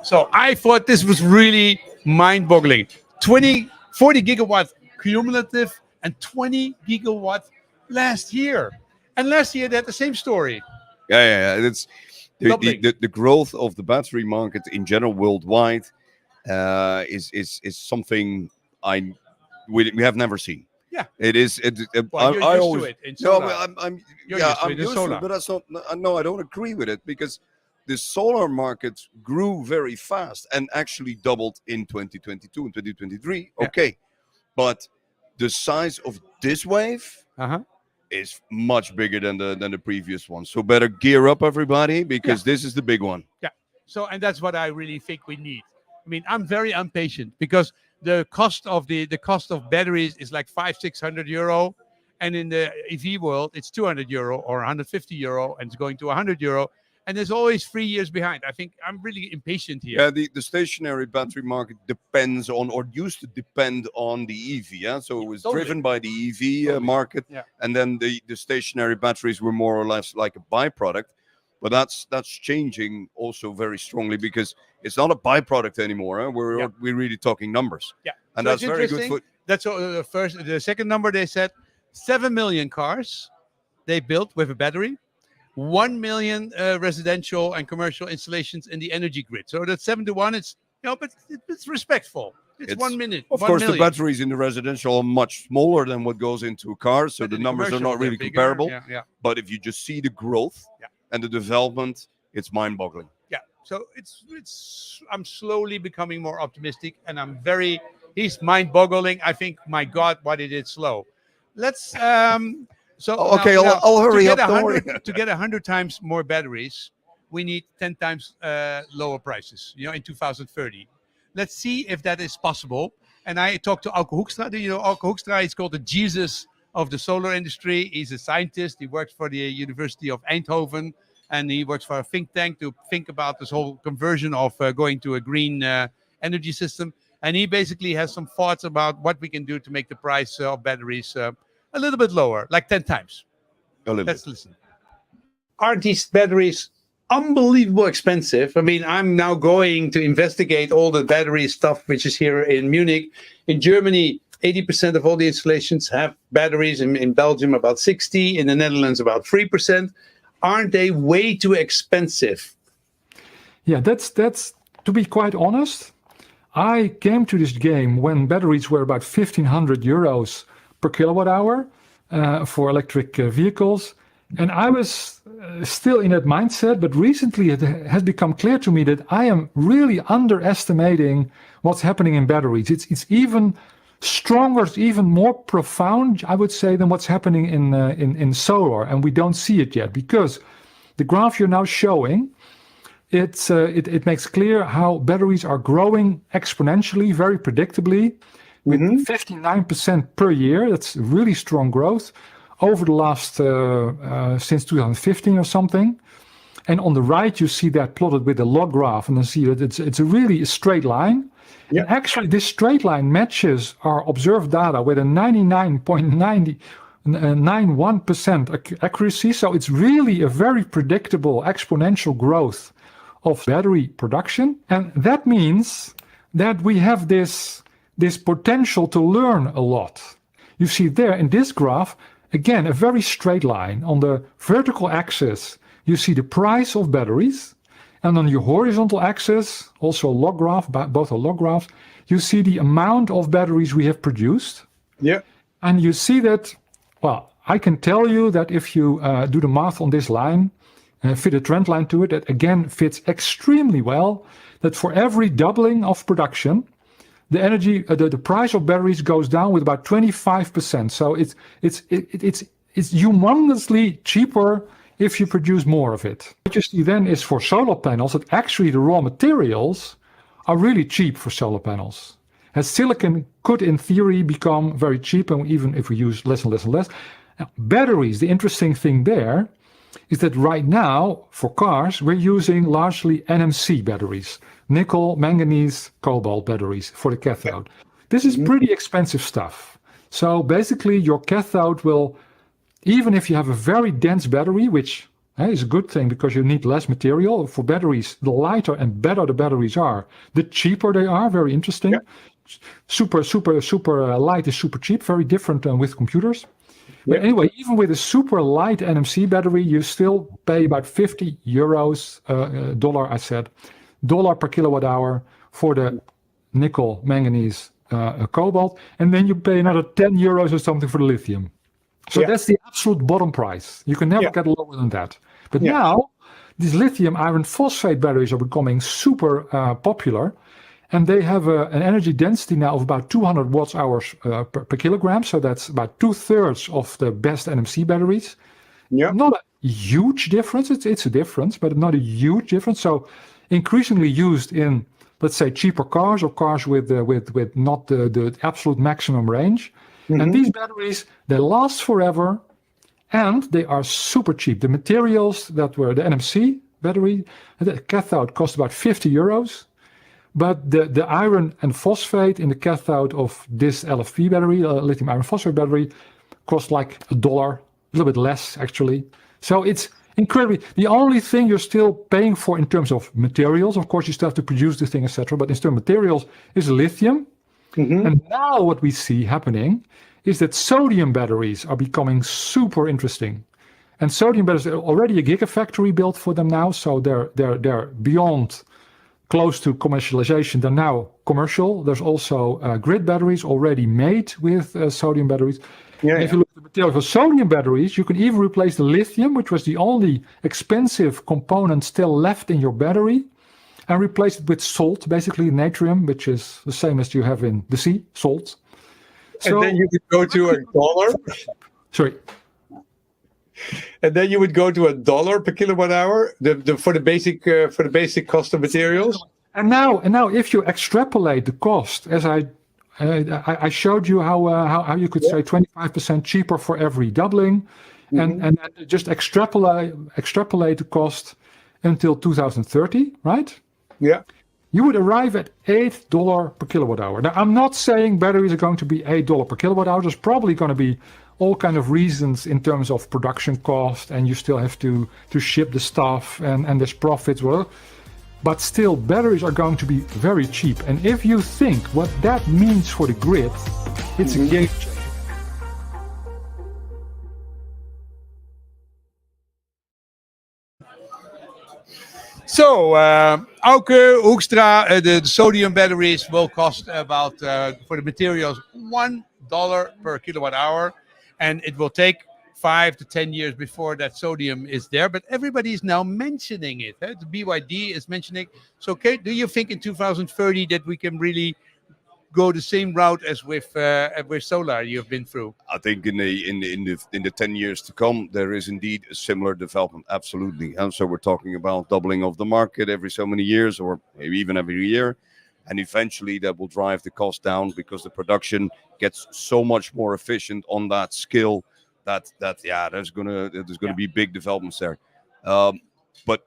So I thought this was really mind-boggling. 40 gigawatt cumulative and 20 gigawatt last year. And last year they had the same story. Yeah. It's the growth of the battery market in general worldwide is something we have never seen. Yeah, it is. Well, you're used to it in solar. I'm used to it, but that's not. No, I don't agree with it, because the solar market grew very fast and actually doubled in 2022 and 2023. Yeah. Okay, but the size of this wave is much bigger than the previous one. So better gear up, everybody, because this is the big one. Yeah. So, and that's what I really think we need. I mean, I'm very impatient because the cost of the cost of batteries is like 500-600 euro, and in the EV world it's 200 euro or 150 euro, and it's going to 100 euro. And there's always 3 years behind. I think I'm really impatient here. Yeah, the stationary battery market depends on, or used to depend on, the EV. Yeah, so it was driven by the EV market, and then the stationary batteries were more or less like a byproduct. But that's changing also very strongly, because it's not a byproduct anymore. Huh? We're really talking numbers. Yeah, and so that's very good for. That's the second number they said. 7 million cars they built with a battery. 1 million residential and commercial installations in the energy grid. So that's 7 to 1. It's but it's respectful. It's 1 minute. Of course, the batteries in the residential are much smaller than what goes into cars, so the numbers are not really comparable. Yeah. But if you just see the growth and the development, it's mind-boggling. Yeah. So I'm slowly becoming more optimistic, and he's mind-boggling. I think, my God, why did it slow? Let's. I'll hurry up. Don't worry. To get 100 times more batteries, we need 10 times lower prices. In 2030. Let's see if that is possible. And I talked to Auke Hoekstra. Do you know Auke Hoekstra? He's called the Jesus of the solar industry. He's a scientist. He works for the University of Eindhoven, and he works for a think tank to think about this whole conversion of going to a green energy system. And he basically has some thoughts about what we can do to make the price of batteries a little bit lower, like 10 times. Let's listen. Are these batteries unbelievable expensive? I mean, I'm now going to investigate all the battery stuff which is here in Munich. In Germany, 80% of all the installations have batteries. In Belgium, about 60%. In the Netherlands, about 3%. Aren't they way too expensive? Yeah, that's to be quite honest. I came to this game when batteries were about 1,500 euros per kilowatt hour for electric vehicles. And I was still in that mindset, but recently it has become clear to me that I am really underestimating what's happening in batteries. It's even stronger, it's even more profound, I would say, than what's happening in solar, and we don't see it yet because the graph you're now showing, it makes clear how batteries are growing exponentially, very predictably, with 59% per year. That's really strong growth over the last since 2015 or something. And on the right, you see that plotted with a log graph, and you see that it's a really straight line. Yeah. And actually, this straight line matches our observed data with a 99.91% accuracy. So it's really a very predictable exponential growth of battery production. And that means that we have this potential to learn a lot. You see there in this graph, again, a very straight line. On the vertical axis, you see the price of batteries. And on your horizontal axis, also a log graph, both are log graphs, you see the amount of batteries we have produced. Yeah. And you see that, well, I can tell you that if you do the math on this line, fit a trend line to it, that again fits extremely well, that for every doubling of production, the energy, the price of batteries goes down with about 25%. So it's humongously cheaper if you produce more of it. What you see then is for solar panels that actually the raw materials are really cheap for solar panels. As silicon could in theory become very cheap, and even if we use less and less and less. Now, batteries, the interesting thing there is that right now for cars we're using largely NMC batteries, nickel, manganese, cobalt batteries for the cathode. This is pretty expensive stuff. So basically your cathode will, even if you have a very dense battery, which is a good thing because you need less material for batteries, the lighter and better the batteries are, the cheaper they are. Very interesting. Yeah. Super light is super cheap, very different with computers. Yeah. But anyway, even with a super light NMC battery, you still pay about 50 euros, dollar per kilowatt hour for the nickel, manganese, cobalt, and then you pay another 10 euros or something for the lithium. So that's the absolute bottom price. You can never get lower than that. But now, these lithium iron phosphate batteries are becoming super popular, and they have an energy density now of about 200 watts hours per kilogram. So that's about 2/3 of the best NMC batteries. Yeah. Not a huge difference. It's a difference, but not a huge difference. So increasingly used in, let's say, cheaper cars or cars with not the absolute maximum range. And these batteries, they last forever, and they are super cheap. The materials that were the NMC battery, the cathode cost about 50 euros. But the iron and phosphate in the cathode of this LFP battery, lithium iron phosphate battery, cost like $1, a little bit less actually. So it's incredibly, the only thing you're still paying for in terms of materials, of course you still have to produce this thing, etc. But in terms of materials is lithium. And now what we see happening is that sodium batteries are becoming super interesting. And sodium batteries are already a gigafactory built for them now, so they're beyond close to commercialization. They're now commercial. There's also grid batteries already made with sodium batteries. If you look at the material for sodium batteries, you can even replace the lithium, which was the only expensive component still left in your battery, and replace it with salt, basically natrium, which is the same as you have in the sea, salt. So, and then you would go to $1. Sorry. And then you would go to $1 per kilowatt hour for the basic cost of materials. And now, if you extrapolate the cost, as I showed you how you could say 25% cheaper for every doubling, and just extrapolate the cost until 2030, right? Yeah. You would arrive at $8 per kilowatt hour. Now, I'm not saying batteries are going to be $8 per kilowatt hour. There's probably going to be all kind of reasons in terms of production cost, and you still have to ship the stuff, and there's profits. Well, but still, batteries are going to be very cheap. And if you think what that means for the grid, it's a game changer. So, Auke Hoekstra, the sodium batteries will cost about, for the materials, $1 per kilowatt hour. And it will take 5 to 10 years before that sodium is there, but everybody is now mentioning it. The BYD is mentioning. So, Kate, do you think in 2030 that we can really go the same route as with solar you've been through? I think in the 10 years to come, there is indeed a similar development. Absolutely. And so we're talking about doubling of the market every so many years, or maybe even every year. And eventually that will drive the cost down because the production gets so much more efficient on that scale that there's gonna be big developments there. But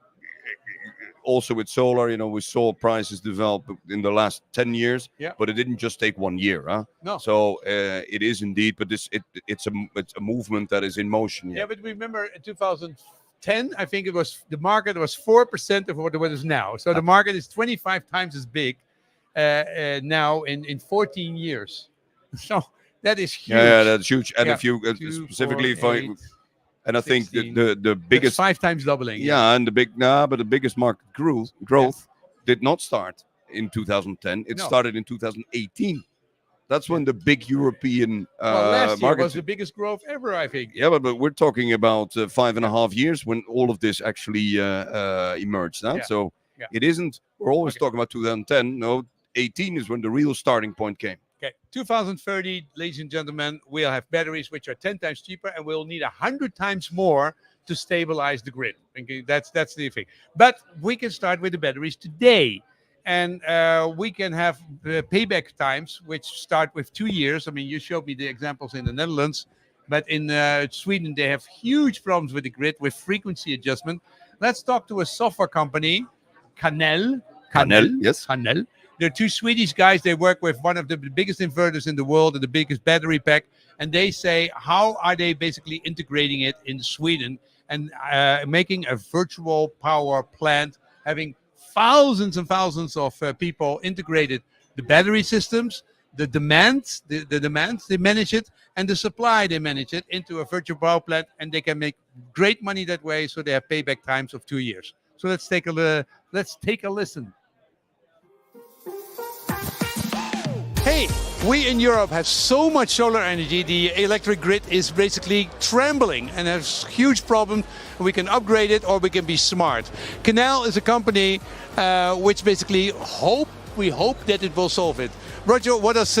also with solar, we saw prices develop in the last 10 years, but it didn't just take 1 year. Huh? No. So it is indeed, but it's a movement that is in motion. Yeah, but remember in 2010, I think the market was 4% of what it is now. So the market is 25 times as big now in 14 years. So that is huge. Yeah, that's huge. And if you 2, specifically, 4, 8, and I 16. think the biggest, that's 5 times doubling. yeah, and but the biggest market growth did not start in 2010. It started in 2018. That's when the big European last year market was the biggest growth ever, I think. Yeah, but we're talking about 5.5 years when all of this actually emerged. Huh? So it isn't. We're always talking about 2010. No, 18 is when the real starting point came. Okay, 2030, ladies and gentlemen, we'll have batteries which are 10 times cheaper, and we'll need 100 times more to stabilize the grid. Okay, that's the thing. But we can start with the batteries today, and we can have payback times which start with 2 years. I mean, you showed me the examples in the Netherlands, but in Sweden they have huge problems with the grid with frequency adjustment. Let's talk to a software company, Kanel. Yes. Kanel. They're 2 Swedish guys. They work with one of the biggest inverters in the world and the biggest battery pack. And they say, how are they basically integrating it in Sweden and making a virtual power plant, having thousands and thousands of people integrated the battery systems, the demands, they manage it, and the supply, they manage it into a virtual power plant, and they can make great money that way. So they have payback times of 2 years. So let's take a listen. Hey, we in Europe have so much solar energy, the electric grid is basically trembling and has huge problems. We can upgrade it or we can be smart. Kanel is a company which basically we hope that it will solve it. Roger, what is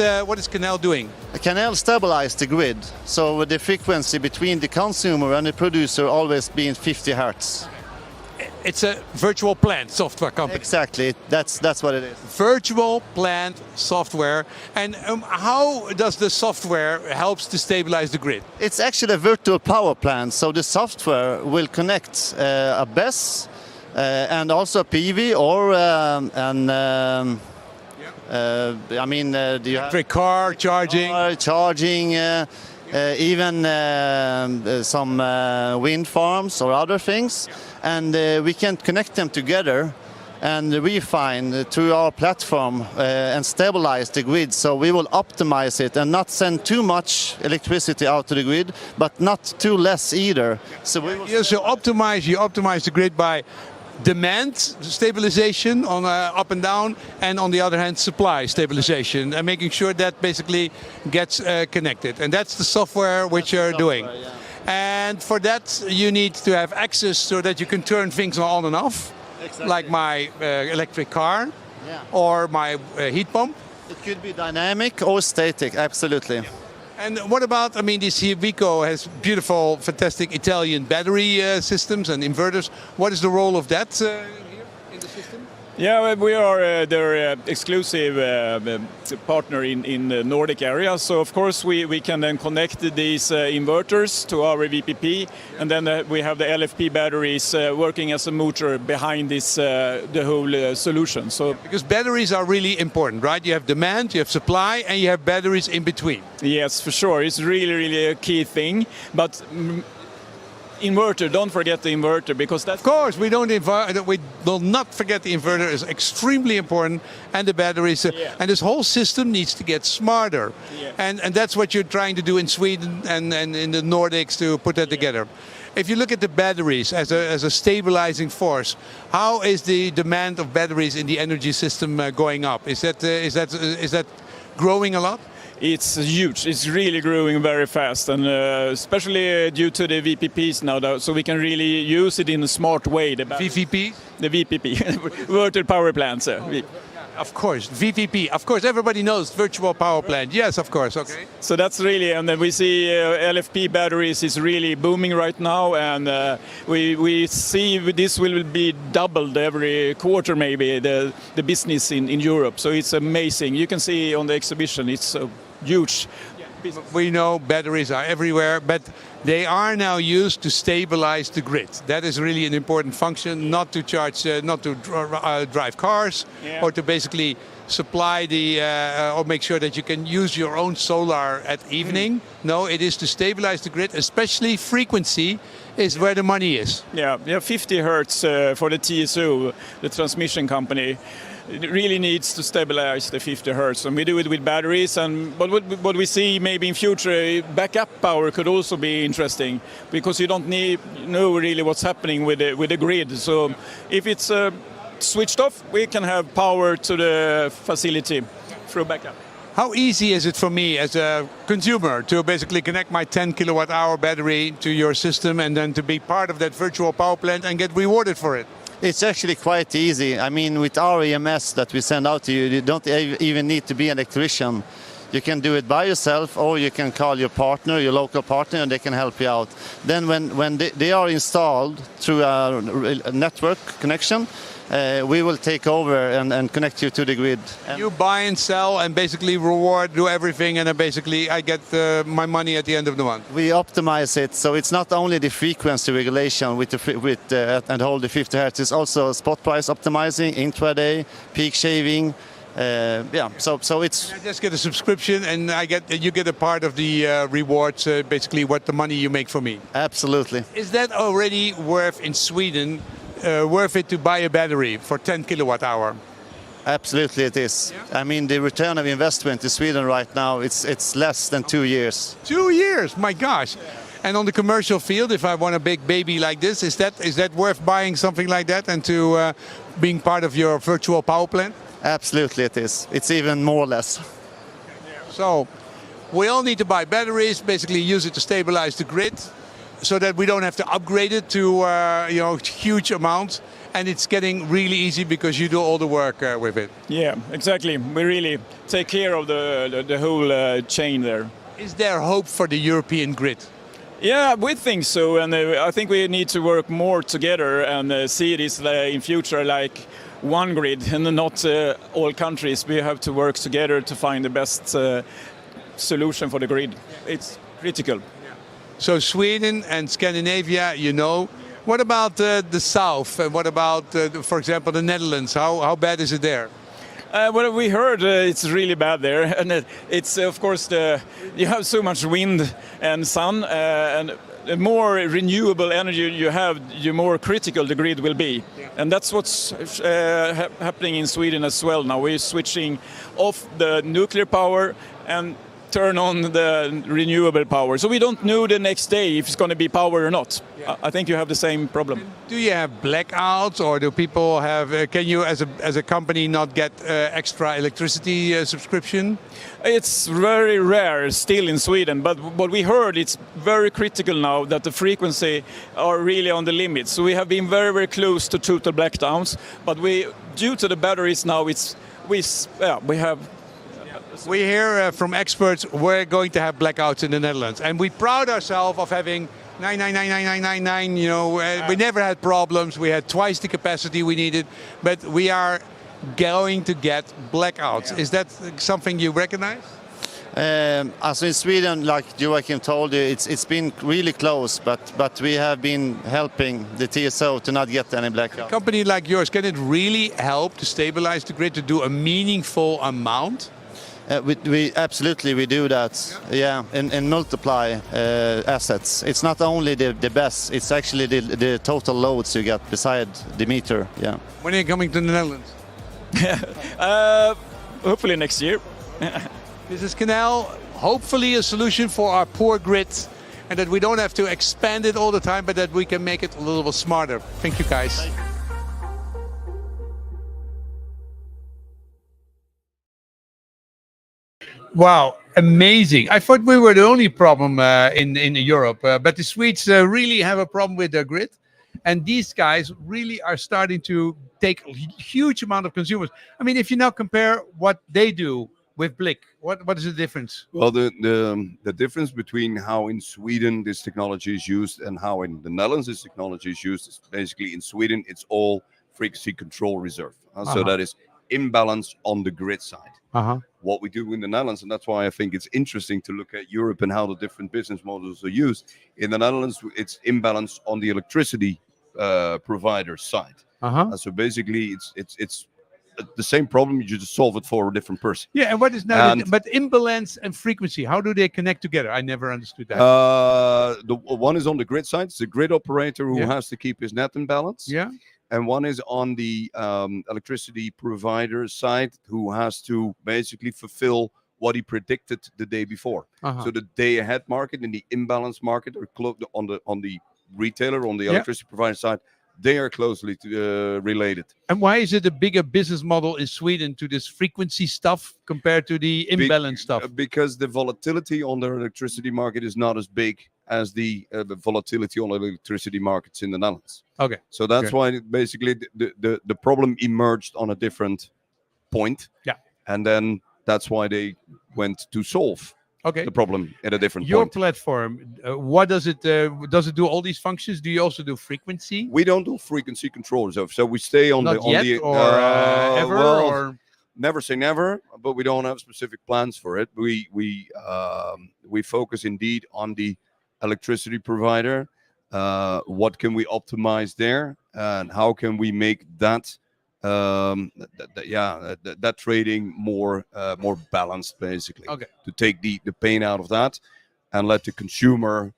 Kanel doing? Kanel stabilizes the grid, so the frequency between the consumer and the producer always being 50 hertz. It's a virtual plant software company. Exactly, that's what it is. Virtual plant software. And how does the software helps to stabilize the grid? It's actually a virtual power plant, so the software will connect a BESS and also a PV or do you have electric car charging? Even some wind farms or other things, and we can connect them together and refine through our platform and stabilize the grid. So we will optimize it and not send too much electricity out to the grid, but not too less either. So we will optimize the grid by demand stabilization on up and down, and on the other hand supply stabilization, and making sure that basically gets connected. And that's the software which you're doing. Yeah. And for that you need to have access so that you can turn things on and off. Exactly. Like my electric car or my heat pump. It could be dynamic or static, absolutely. Yeah. And what about, this Vico has beautiful, fantastic Italian battery systems and inverters. What is the role of that here in the system? Yeah, we are their exclusive partner in the Nordic area. So of course we can then connect these inverters to our VPP, and then we have the LFP batteries working as a motor behind this the whole solution. So because batteries are really important, right? You have demand, you have supply, and you have batteries in between. Yes, for sure. It's really a key thing, but. Inverter, don't forget the inverter, because that's... Of course, we will not forget the inverter is extremely important, and the batteries, and this whole system needs to get smarter. Yeah. And that's what you're trying to do in Sweden and in the Nordics to put that together. If you look at the batteries as a stabilizing force, how is the demand of batteries in the energy system going up? Is that growing a lot? it's huge. It's really growing very fast, and especially due to the VPPs now, though, so we can really use it in a smart way. The VVP? The VPP, virtual power plants. Of course, VPP. Of course, everybody knows virtual power plant. Yes, of course. Okay. So that's really, and then we see LFP batteries is really booming right now, and we see this will be doubled every quarter, maybe the business in Europe. So it's amazing. You can see on the exhibition, it's huge. We know batteries are everywhere, but they are now used to stabilize the grid. That is really an important function, not to charge, not to drive cars, or to basically supply the, or make sure that you can use your own solar at evening. No, it is to stabilize the grid, especially frequency is where the money is. Yeah, 50 hertz for the TSO, the transmission company. It really needs to stabilize the 50 hertz, and we do it with batteries. But what we see maybe in future, backup power could also be interesting, because you don't know really what's happening with the grid. So if it's switched off, we can have power to the facility through backup. How easy is it for me as a consumer to basically connect my 10 kilowatt hour battery to your system and then to be part of that virtual power plant and get rewarded for it? It's actually quite easy. I mean, with our EMS that we send out to you, you don't even need to be an electrician. You can do it by yourself, or you can call your partner, your local partner, and they can help you out. Then when they are installed through a network connection, we will take over and connect you to the grid. You buy and sell and basically reward, do everything, and then basically I get my money at the end of the month. We optimize it, so it's not only the frequency regulation and hold the 50 hertz, it's also spot price optimizing, intraday, peak shaving. So it's. I just get a subscription, and you get a part of the rewards, basically what the money you make for me. Absolutely. Is that already worth in Sweden? Worth it to buy a battery for 10 kilowatt hour? Absolutely it is. Yeah. I mean, the return of investment in Sweden right now, it's less than 2 years. 2 years, my gosh. And on the commercial field, if I want a big baby like this, is that worth buying something like that and to being part of your virtual power plant? Absolutely it is. It's even more or less. So we all need to buy batteries, basically use it to stabilize the grid, so that we don't have to upgrade it to huge amounts, and it's getting really easy because you do all the work with it. Yeah, exactly. We really take care of the whole chain there. Is there hope for the European grid? Yeah, we think so, and I think we need to work more together and see this in future like one grid and not all countries. We have to work together to find the best solution for the grid. It's critical. So Sweden and Scandinavia, you know. What about the south? And what about, for example, the Netherlands? How bad is it there? Well, we heard it's really bad there, and it's of course you have so much wind and sun, and the more renewable energy you have, the more critical the grid will be. Yeah. And that's what's happening in Sweden as well. Now we're switching off the nuclear power and turn on the renewable power. So we don't know the next day if it's going to be power or not. Yeah. I think you have the same problem. Do you have blackouts, or do people have, can you as a company not get extra electricity subscription? It's very rare still in Sweden, but what we heard, it's very critical now that the frequency are really on the limit. So we have been very, very close to total blackdowns, but due to the batteries now, we have. We hear from experts we're going to have blackouts in the Netherlands, and we pride ourselves of having 9999999. You know, we never had problems. We had twice the capacity we needed, but we are going to get blackouts. Yeah. Is that something you recognize? As in Sweden, like Joakim told you, it's been really close, but we have been helping the TSO to not get any blackouts. A company like yours, can it really help to stabilize the grid, to do a meaningful amount? We absolutely do that, yeah, and multiply assets. It's not only the BESS, it's actually the total loads you get beside the meter. Yeah. When are you coming to the Netherlands? Hopefully next year. This is Kanel. Hopefully a solution for our poor grid, and that we don't have to expand it all the time, but that we can make it a little bit smarter. Thank you, guys. Wow, Amazing. I thought we were the only problem in Europe, but the Swedes really have a problem with their grid. And these guys really are starting to take a huge amount of consumers. I mean, if you now compare what they do with Bliq, what is the difference? Well, the difference between how in Sweden this technology is used and how in the Netherlands this technology is used is basically in Sweden it's all frequency control reserve. So that is imbalance on the grid side. What we do in the Netherlands, and that's why I think it's interesting to look at Europe and how the different business models are used. In the Netherlands, it's imbalance on the electricity provider side. So basically, it's the same problem. You just solve it for a different person. Yeah, and what is now? But imbalance and frequency, how do they connect together? I never understood that. The one is on the grid side. It's the grid operator who has to keep his net in balance. Yeah. And one is on the electricity provider side who has to basically fulfill what he predicted the day before. So the day ahead market and the imbalance market are on the retailer, on the electricity provider side, they are closely related. And why is it a bigger business model in Sweden to this frequency stuff compared to the imbalance stuff? Because the volatility on the electricity market is not as big as the volatility on the electricity markets in the Netherlands. Okay. So that's why basically the problem emerged on a different point. Yeah. And then that's why they went to solve the problem at a different Your point. platform, what does it do all these functions? Do you also do frequency? We don't do frequency control, so we stay on Not the yet, ever, well, or never say never, but we don't have specific plans for it. We focus indeed on the electricity provider. What can we optimize there, and how can we make that that trading more balanced, basically, to take the pain out of that and let the consumer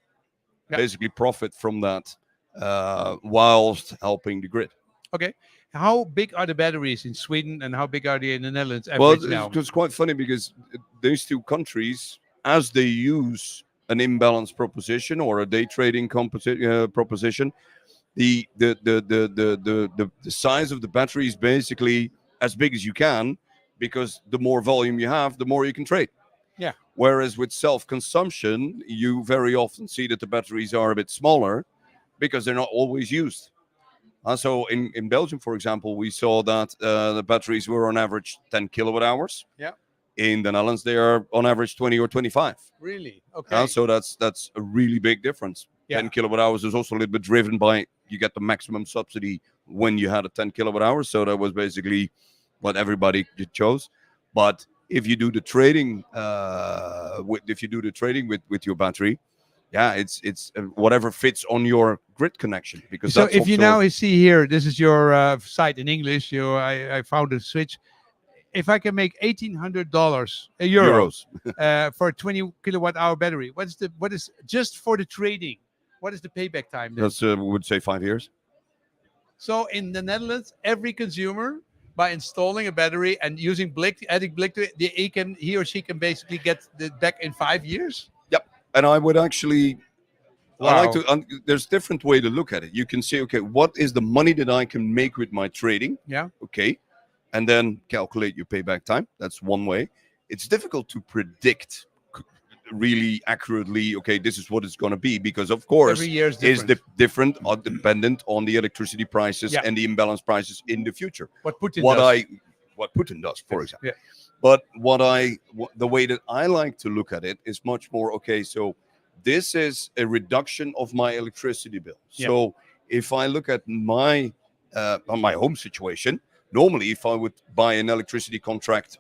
basically profit from that whilst helping the grid. Okay. How big are the batteries in Sweden and how big are they in the Netherlands? Well, Now? it's quite funny because these two countries, as they use an imbalance proposition or a day trading proposition, the size of the battery is basically as big as you can, because the more volume you have, the more you can trade. Yeah. Whereas with self-consumption, you very often see that the batteries are a bit smaller because they're not always used. So in Belgium, for example, we saw that the batteries were on average 10 kilowatt hours. Yeah. In the Netherlands, they are on average 20 or 25. Really? Okay. So that's a really big difference. 10 kilowatt hours is also a little bit driven by, you get the maximum subsidy when you had a 10 kilowatt hours. So that was basically what everybody chose. But if you do the trading, with your battery, it's whatever fits on your grid connection. Because so that's if you also, now see here, this is your site in English. I found a switch. If I can make €1,800 for a 20 kilowatt hour battery, what is just for the trading? What is the payback time then? that's we would say 5 years. So in the Netherlands, every consumer, by installing a battery and using Bliq, adding Bliq to it, he or she can basically get it back in 5 years. Yep. And I would actually, Wow. I like to. There's different way to look at it. You can say, okay, what is the money that I can make with my trading? Yeah. Okay. And then calculate your payback time. That's one way. It's difficult to predict really accurately, okay, this is what it's going to be, because of course every year is different or dependent on the electricity prices and the imbalance prices in the future. What Putin does, for example. Yeah. But the way that I like to look at it is much more, okay, so this is a reduction of my electricity bill. So if I look at my on my home situation, normally if I would buy an electricity contract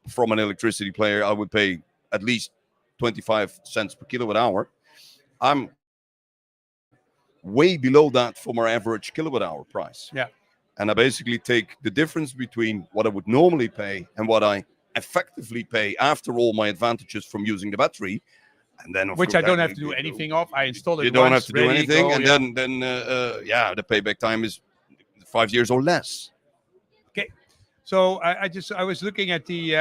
from an electricity player, I would pay at least 25 cents per kilowatt hour. I'm way below that for my average kilowatt hour price. Yeah. And I basically take the difference between what I would normally pay and what I effectively pay after all my advantages from using the battery. And then, which I don't have to do anything of. I install it. You don't have to do anything, and then the payback time is 5 years or less. Okay, so I was looking at the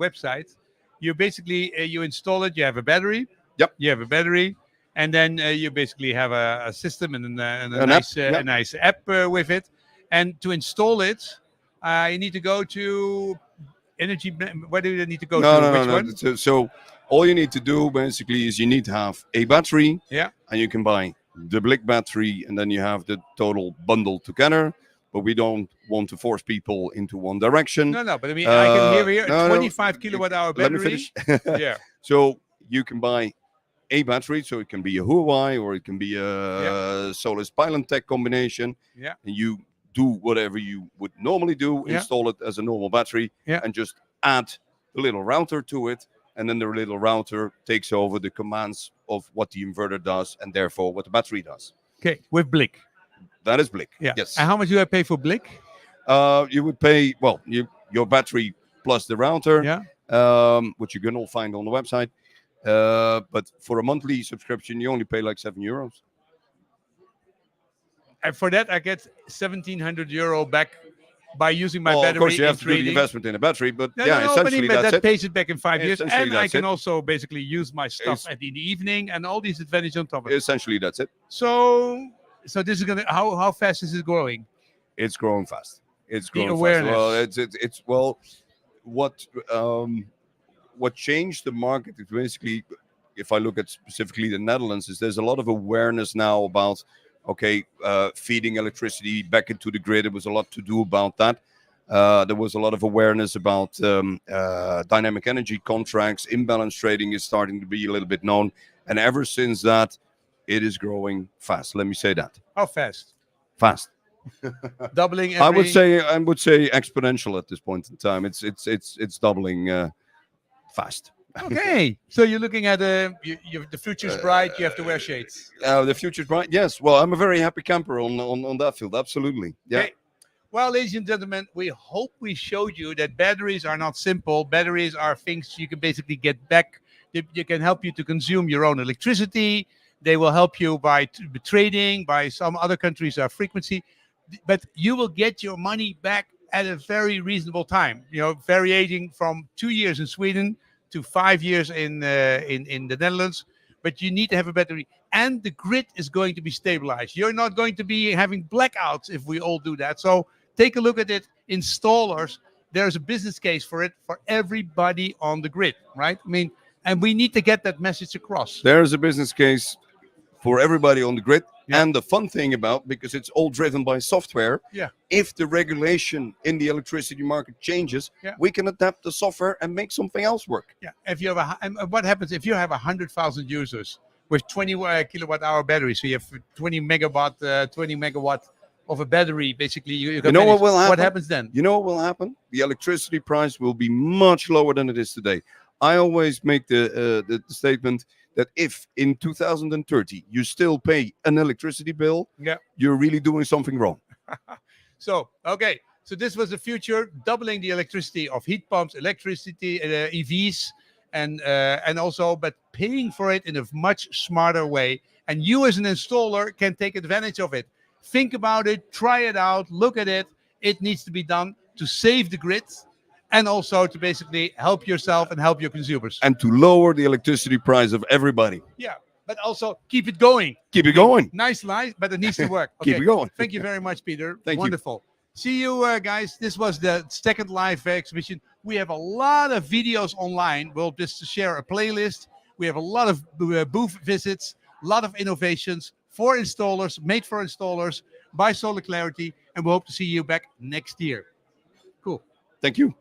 website. You basically you install it. You have a battery. Yep. You have a battery, and then you basically have a system and a nice app with it. And to install it, you need to go to energy? Where do they need to go No, to? no, Which no, one? no. So all you need to do basically is you need to have a battery, Yeah. and you can buy the Bliq battery, and then you have the total bundle together. But we don't want to force people into one direction. No, but I mean, I can hear here no, a no, 25 kilowatt hour Let me battery. finish. Yeah. So you can buy a battery, so it can be a Huawei or it can be a Solis Pylon-Tech combination. Yeah. And you do whatever you would normally do, Yeah. install it as a normal battery, Yeah. and just add the little router to it. And then the little router takes over the commands of what the inverter does and therefore what the battery does. Okay, with Bliq. That is Bliq. Yeah. Yes. And how much do I pay for Bliq? You would pay, your battery plus the router, Yeah. which you can all find on the website. But for a monthly subscription, you only pay like €7. And for that, I get €1,700 back by using my Well, battery. of course, you have in to do the trading. investment in a battery, but No, essentially but that's that it. pays it back in 5 years, Essentially, and I that's can it. also basically use my stuff in the evening and all these advantages on top of it. Essentially, that's it. So this is gonna how fast is it growing? It's growing fast. It's The growing fast. awareness. Well, what changed the market is basically, if I look at specifically the Netherlands, is there's a lot of awareness now about feeding electricity back into the grid. There was a lot to do about that. There was a lot of awareness about dynamic energy contracts. Imbalance trading is starting to be a little bit known, and ever since that, it is growing fast. Let me say that. How fast? Fast. Doubling every... I would say exponential at this point in time. It's doubling fast. Okay, so you're looking at the future's bright. You have to wear shades. The future's bright. Yes. Well, I'm a very happy camper on that field. Absolutely. Yeah. Okay. Well, ladies and gentlemen, we hope we showed you that batteries are not simple. Batteries are things you can basically get back. They can help you to consume your own electricity. They will help you by trading, by some other countries' frequency. But you will get your money back at a very reasonable time. Varying from 2 years in Sweden to 5 years in the Netherlands. But you need to have a battery, and the grid is going to be stabilized. You're not going to be having blackouts if we all do that. So take a look at it. Installers, there's a business case for it for everybody on the grid, right? I mean, and we need to get that message across. There's a business case for everybody on the grid. Yeah. And the fun thing about, because it's all driven by software, if the regulation in the electricity market changes, we can adapt the software and make something else work. Yeah. If you have what happens if you have 100,000 users with 20 kilowatt hour batteries? So you have 20 megawatt of a battery. Basically, you know what will happen? What happens then? You know what will happen? The electricity price will be much lower than it is today. I always make the statement that if in 2030 you still pay an electricity bill, you're really doing something wrong. So this was the future, doubling the electricity of heat pumps, electricity, EVs, and also, but paying for it in a much smarter way. And you as an installer can take advantage of it. Think about it, try it out, look at it. It needs to be done to save the grid, and also to basically help yourself and help your consumers. And to lower the electricity price of everybody. Yeah, but also keep it going. Keep it going. Nice lie, but it needs to work. Okay. Keep it going. Thank you very much, Peter. Thank you. Wonderful. See you guys. This was the second live exhibition. We have a lot of videos online. We'll just share a playlist. We have a lot of booth visits, a lot of innovations for installers, made for installers by Solarclarity, and we hope to see you back next year. Cool. Thank you.